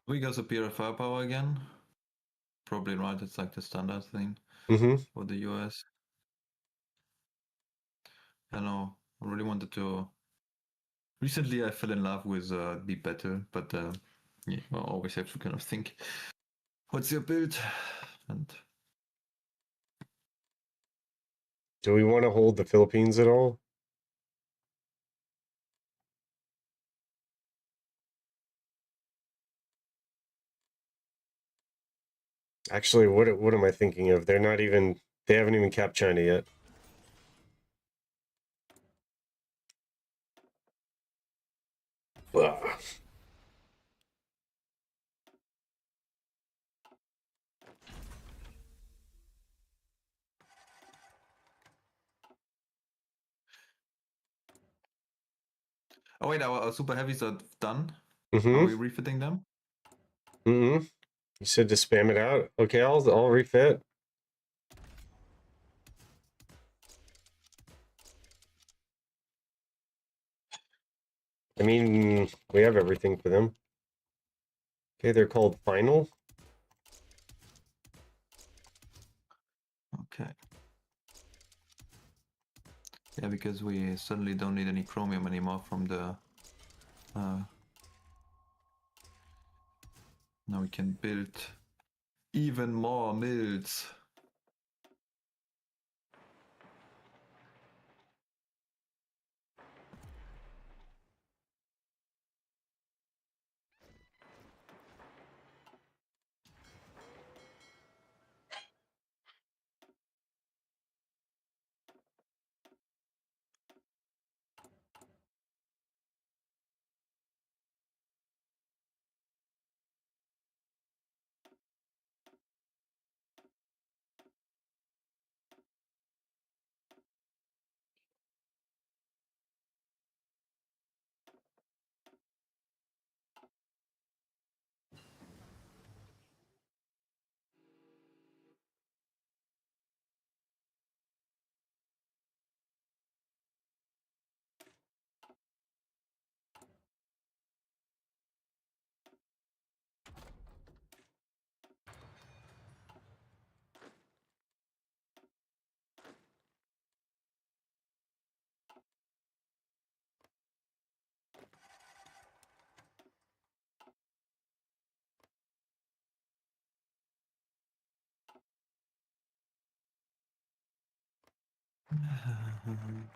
We got superior firepower again. Probably right. It's like the standard thing Mm-hmm. for the US. I know. I really wanted to. Recently, I fell in love with Deep Battle, but yeah, I always have to kind of think, what's your build? And Do we want to hold the Philippines at all? Actually, what am I thinking of? They haven't even capped China yet. Ugh. oh wait, our super heavies are done. Are Mm-hmm. we refitting them? Mm-hmm. You said to spam it out. Okay, I'll refit. I mean, we have everything for them. Okay, they're called final. Okay. Yeah, because we suddenly don't need any chromium anymore from the. Now we can build even more mills.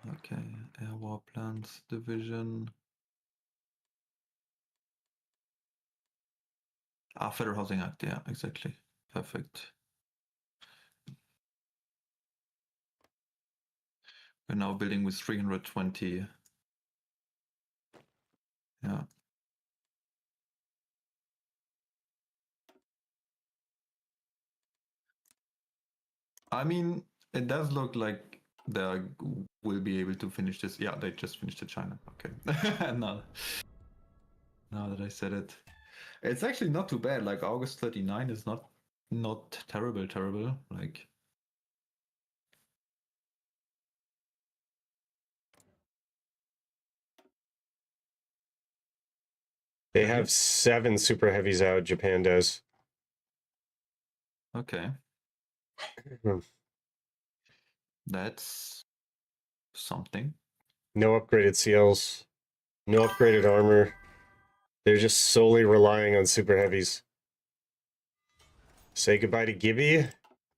Okay, air war plants division. Federal Housing Act, yeah, exactly. Perfect. We're now building with 320. Yeah. I mean, it does look like they will be able to finish this. Yeah, they just finished the China. Okay. now, now that I said it, it's actually not too bad. Like August 39 is not terrible. Like They have 7 super heavies out. Japan does. okay, Hmm. that's something. No upgraded CLs. No upgraded armor. They're just solely relying on super heavies. Say goodbye to Gibby.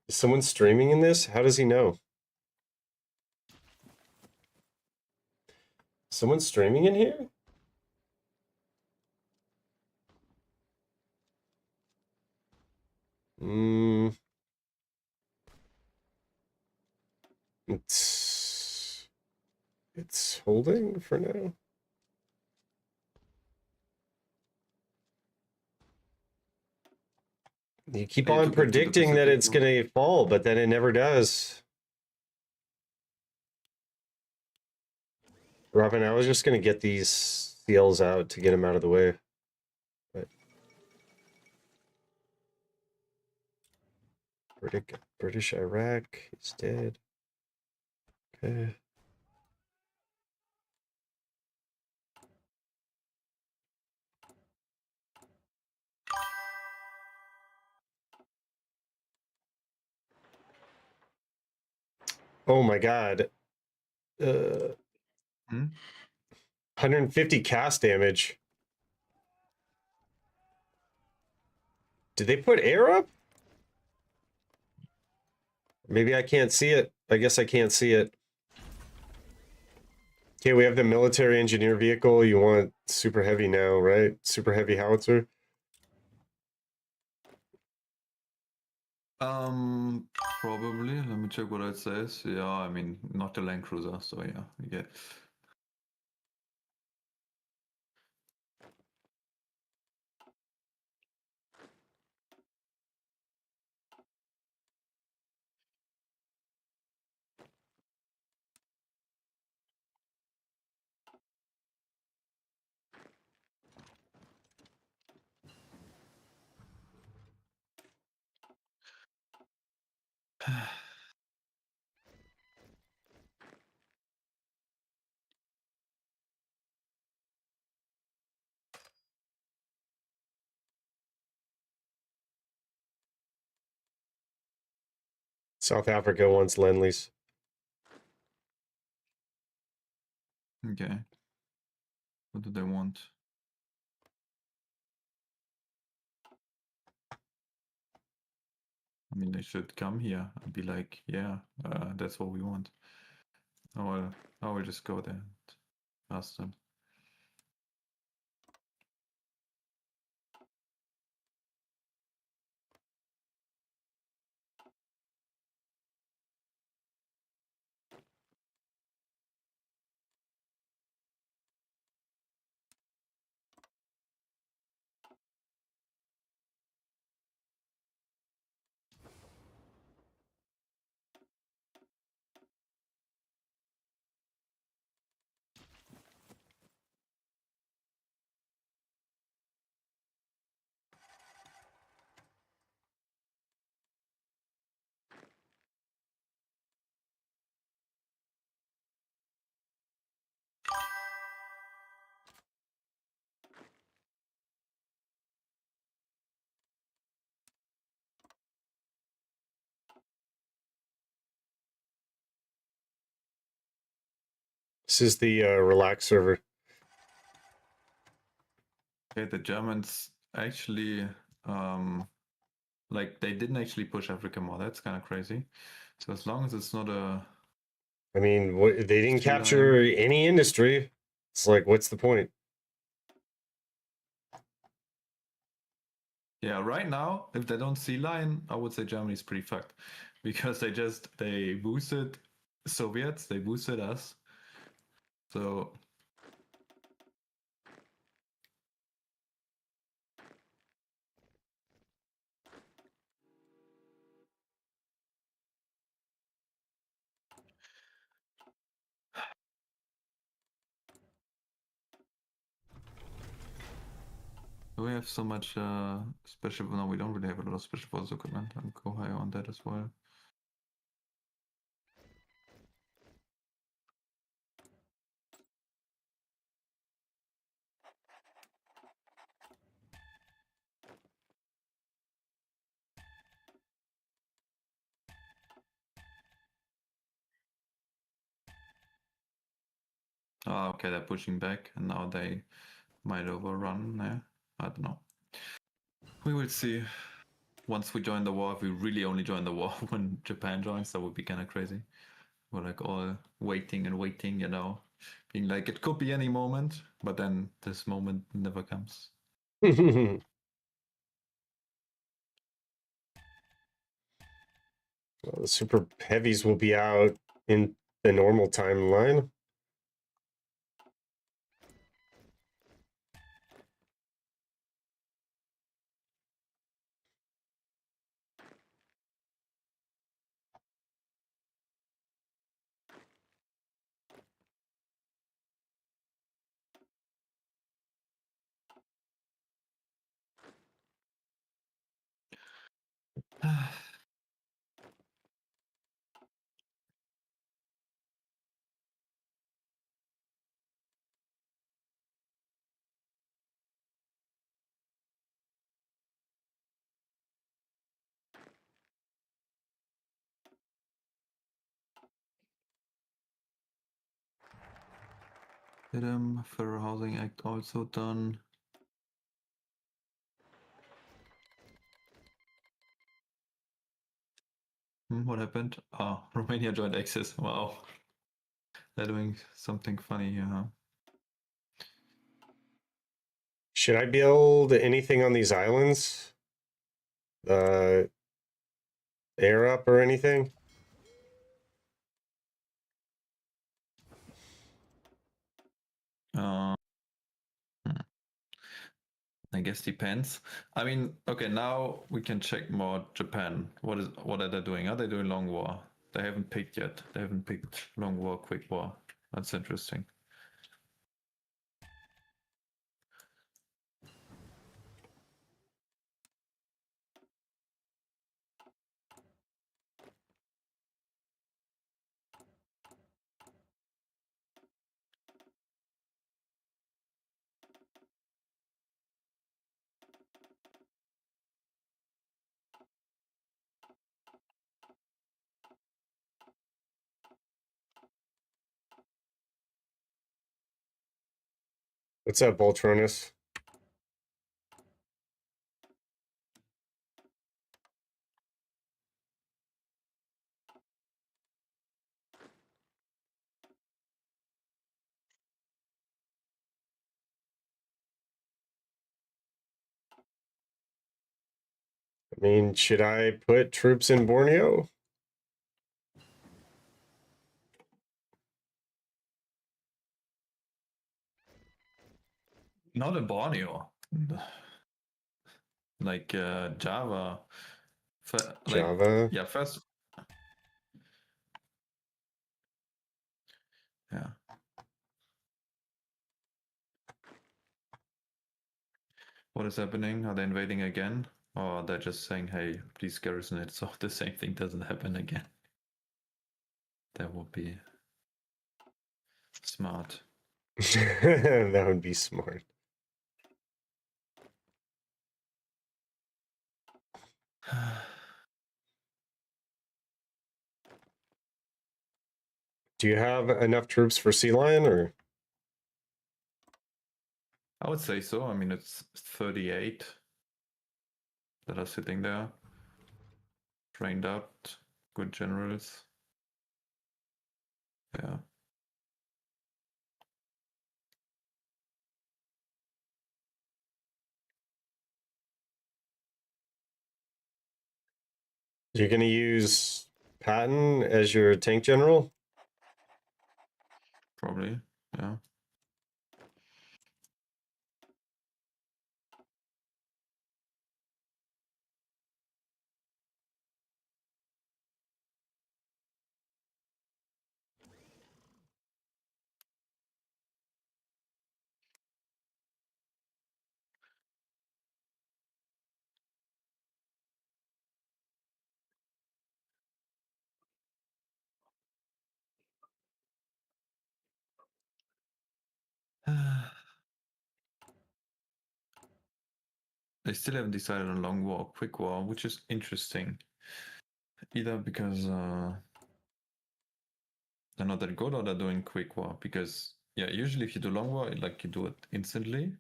Is someone streaming in this? How does he know? Someone streaming in here? It's holding for now. You keep You on took it to the predicting that Pacific it's too. going to fall, but then it never does. Robin, I was just going to get these seals out to get them out of the way. But British Iraq is dead. Okay. Oh my god. 150 cast damage. Did they put air up? Maybe I can't see it. I guess I can't see it. Okay, we have the military engineer vehicle. You want super heavy now, right? Super heavy howitzer. Probably. Let me check what it says. Yeah, I mean, not the Land Cruiser, so yeah, you get. South Africa wants Lend-Lease. Okay. What do they want? I mean, they should come here and be like, yeah, that's what we want. I will just go there and ask them. This is the relax server. Okay, the Germans actually, like, they didn't actually push Africa more. That's kind of crazy. So as long as it's not a. I mean, they didn't Sea capture lion. any industry. It's like, what's the point? Yeah, right now, if they don't sea lion, I would say Germany's pretty fucked. Because they boosted Soviets, they boosted us. So do we have so much special? No, we don't really have a lot of special forces equipment. I'll go higher on that as well. Ah, okay, they're pushing back, and now they might overrun. Yeah, I don't know. We will see. Once we join the war, if we really only join the war when Japan joins, that would be kind of crazy. We're like all waiting and waiting, you know, being like it could be any moment, but then this moment never comes. The super heavies will be out in the normal timeline. Fair Housing Act also done. What happened? Ah, Romania joined Access. Wow. They're doing something funny here, huh? Should I build anything on these islands? Air up or anything? Uh, I guess depends. I mean, okay, now we can check more Japan. What are they doing? Are they doing long war? They haven't picked yet. They haven't picked long war, quick war. That's interesting. What's up, Voltronus? I mean, should I put troops in Borneo? Not in Borneo. Like Java. Java? Yeah, first. Yeah. What is happening? Are they invading again? Or they're just saying, hey, please garrison it so the same thing doesn't happen again? That would be smart. That would be smart. Do you have enough troops for Sea Lion, or? I would say so. I mean, it's 38 that are sitting there, trained up, good generals. Yeah. You're going to use Patton as your tank general? Probably. Yeah. They still haven't decided on long war, quick war, which is interesting. Either because they're not that good or they're doing quick war. Because yeah, usually if you do long war, like you do it instantly.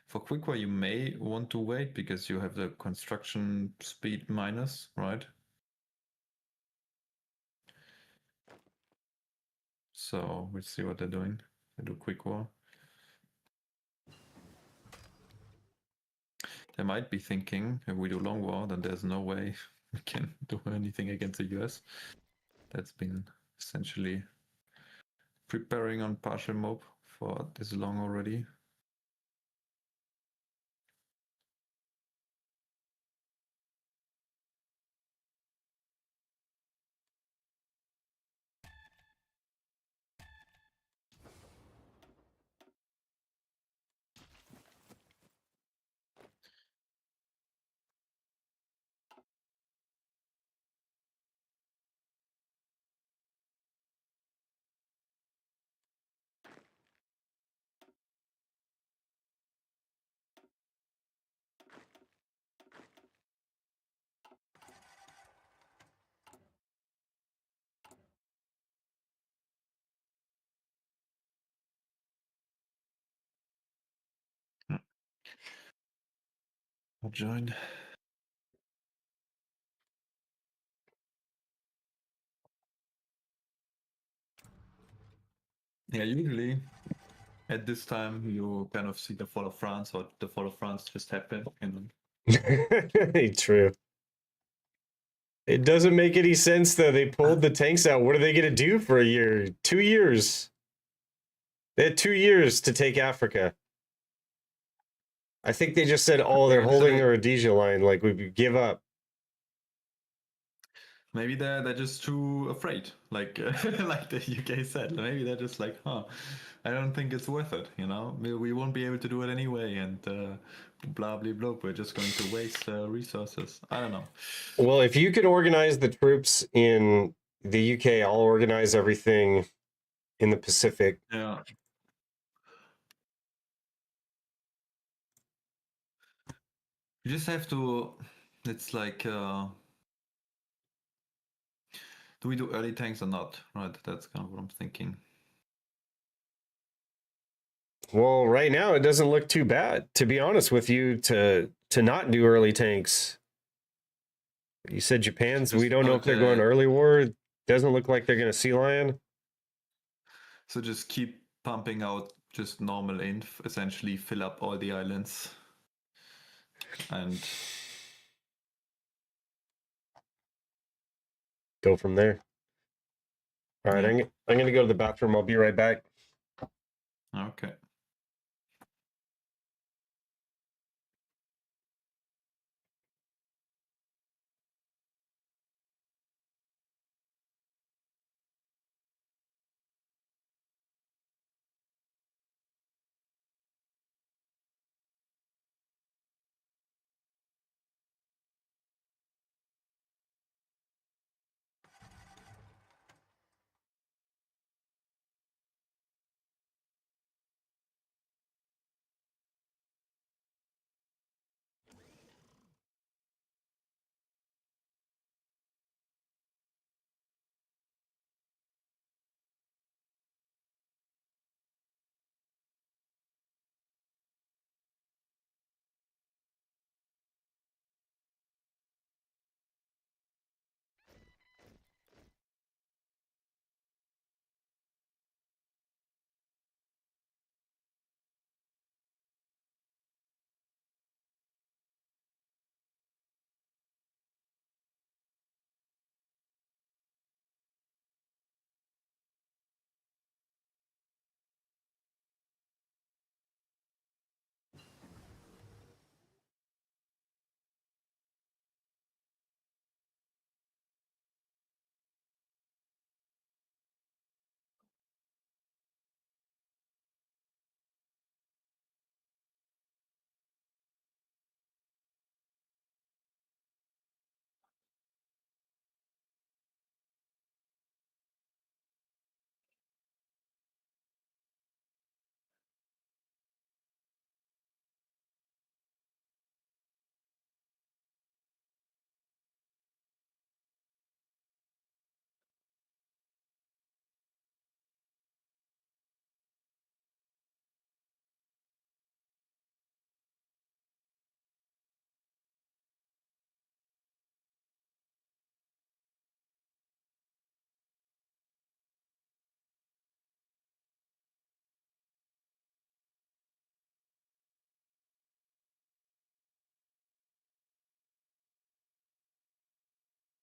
For quick war, you may want to wait because you have the construction speed minus, right? So we'll see what they're doing. They do quick war. They might be thinking if we do long war, then there's no way we can do anything against the US. That's been essentially preparing on partial mob for this long already. I'll join. Yeah, usually at this time you kind of see the fall of France, or the fall of France just happened, and True. It doesn't make any sense though. They pulled the tanks out. What are they gonna do for a year? 2 years. They had 2 years to take Africa. I think they just said, "Oh, they're Maybe holding they- the Rhodesia line. Like we give up." maybe they're just too afraid, like like the UK said. Maybe they're just like, huh, I don't think it's worth it. You know, we won't be able to do it anyway, and blah blah blah. We're just going to waste resources. I don't know. Well, if you could organize the troops in the UK, I'll organize everything in the Pacific. Yeah. You just have to. It's like, do we do early tanks or not? Right, that's kind of what I'm thinking. Well, right now it doesn't look too bad, to be honest with you, to not do early tanks. You said Japan's. We don't know if they're going Okay. early war. It doesn't look like they're going to sea lion. So just keep pumping out just normal inf, essentially fill up all the islands. And Go from there. All right, Yeah. I'm going to go to the bathroom. I'll be right back. okay.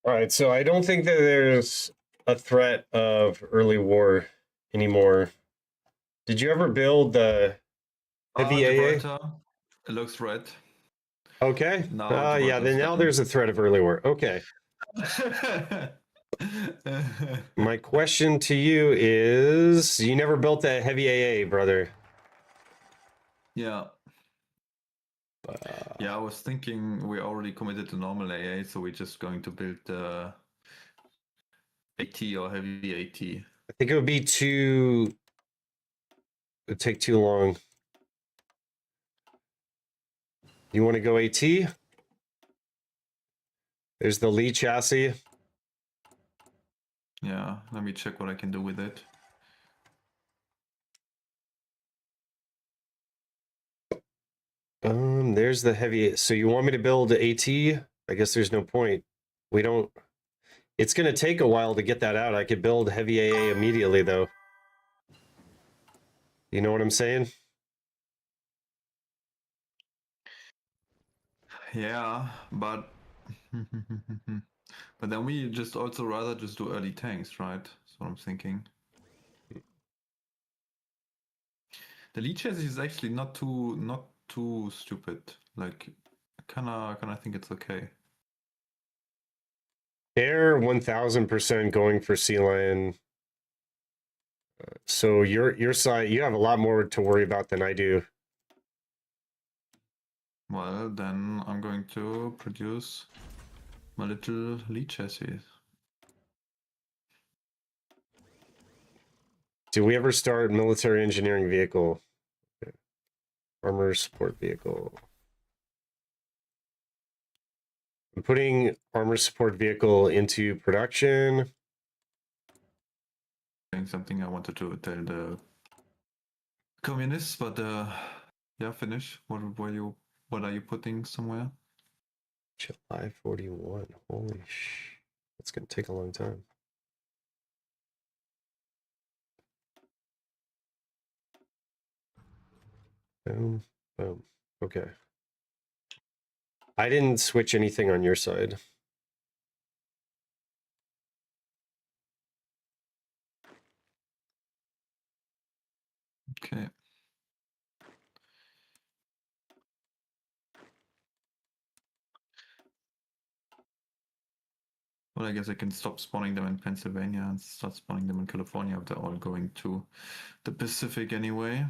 All right, so I don't think that there's a threat of early war anymore. Did you ever build the heavy AA? Gibraltar, it looks red. Okay. Now Yeah, then now there's a threat of early war. Okay. My question to you is, you never built that heavy AA, brother. Yeah. Yeah, I was thinking we already committed to normal AA, so we're just going to build the AT or heavy AT. I think it would be too... It would take too long. You want to go AT? There's the Lee chassis. Yeah, let me check what I can do with it. There's the heavy. So you want me to build AT? I guess there's no point. We don't. It's going to take a while to get that out. I could build heavy AA immediately, though. You know what I'm saying? Yeah, but but then we just also rather just do early tanks, right? That's what I'm thinking. The lead chassis is actually not too stupid. Like, kinda think it's okay. They're 1000% going for Sea Lion. So your side, you have a lot more to worry about than I do. Well, then I'm going to produce my little lead chassis. Do we ever start military engineering vehicle? Okay. Armor support vehicle. I'm putting armor support vehicle into production. Something I wanted to tell the communists, but yeah, finish. What are you putting somewhere? July 41. Holy sh! That's gonna take a long time. Boom, boom. Okay. I didn't switch anything on your side. Okay. Well, I guess I can stop spawning them in Pennsylvania and start spawning them in California if they're all going to the Pacific anyway.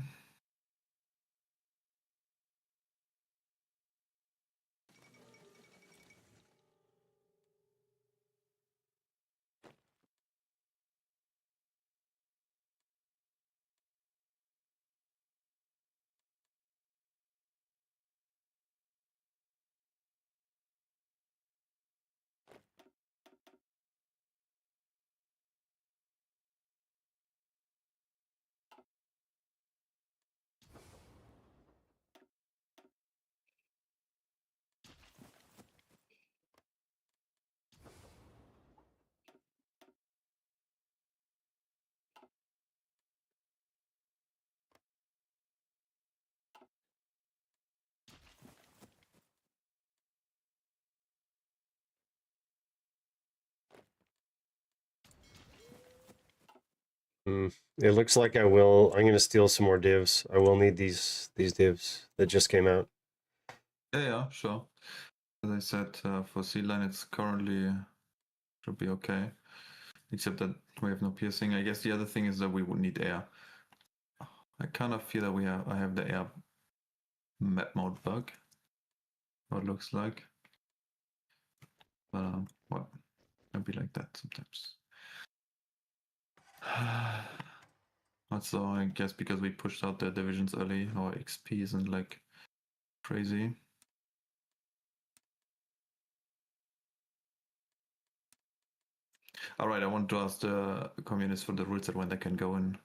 It looks like I will. I'm gonna steal some more divs. I will need these divs that just came out. Yeah, sure. As I said, for Sea Line, it's currently should be okay, except that we have no piercing. I guess the other thing is that we would need air. I kind of feel that I have the air map mode bug. What it looks like, but well, it'll be like that sometimes. Also, I guess because we pushed out the divisions early, our XP isn't like crazy. All right, I want to ask the communists for the rules that when they can go in.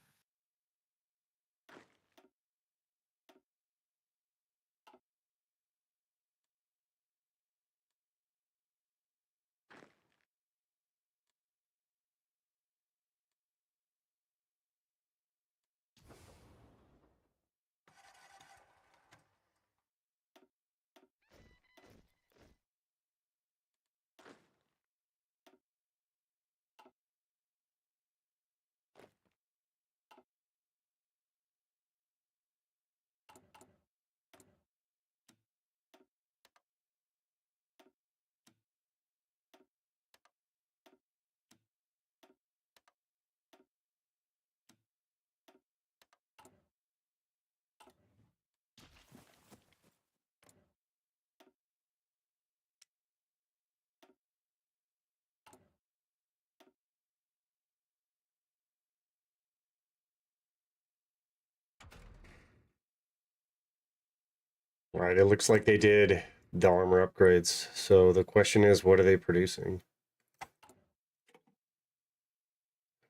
All right, it looks like they did the armor upgrades. So the question is, what are they producing?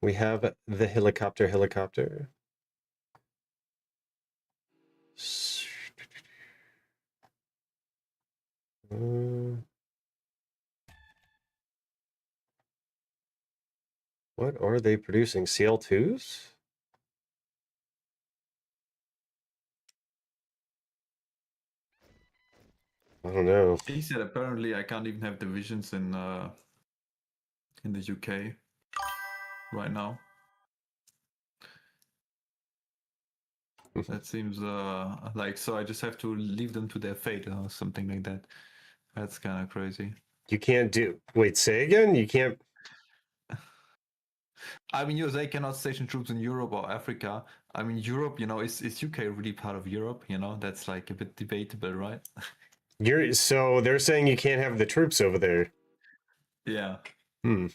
We have the helicopter. What are they producing? CL2s? I don't know. He said apparently I can't even have divisions in the UK right now. That seems like, so I just have to leave them to their fate or something like that. That's kind of crazy. You can't do. Wait, say again? You can't. I mean, USA cannot station troops in Europe or Africa. I mean, Europe, is UK really part of Europe? That's like a bit debatable, right? So they're saying you can't have the troops over there. Yeah. Hey,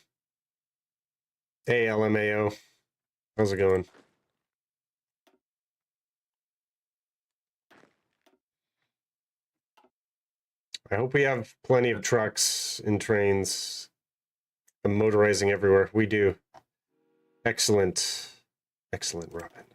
LMAO. How's it going? I hope we have plenty of trucks and trains and motorizing everywhere. We do. Excellent. Excellent, Robin.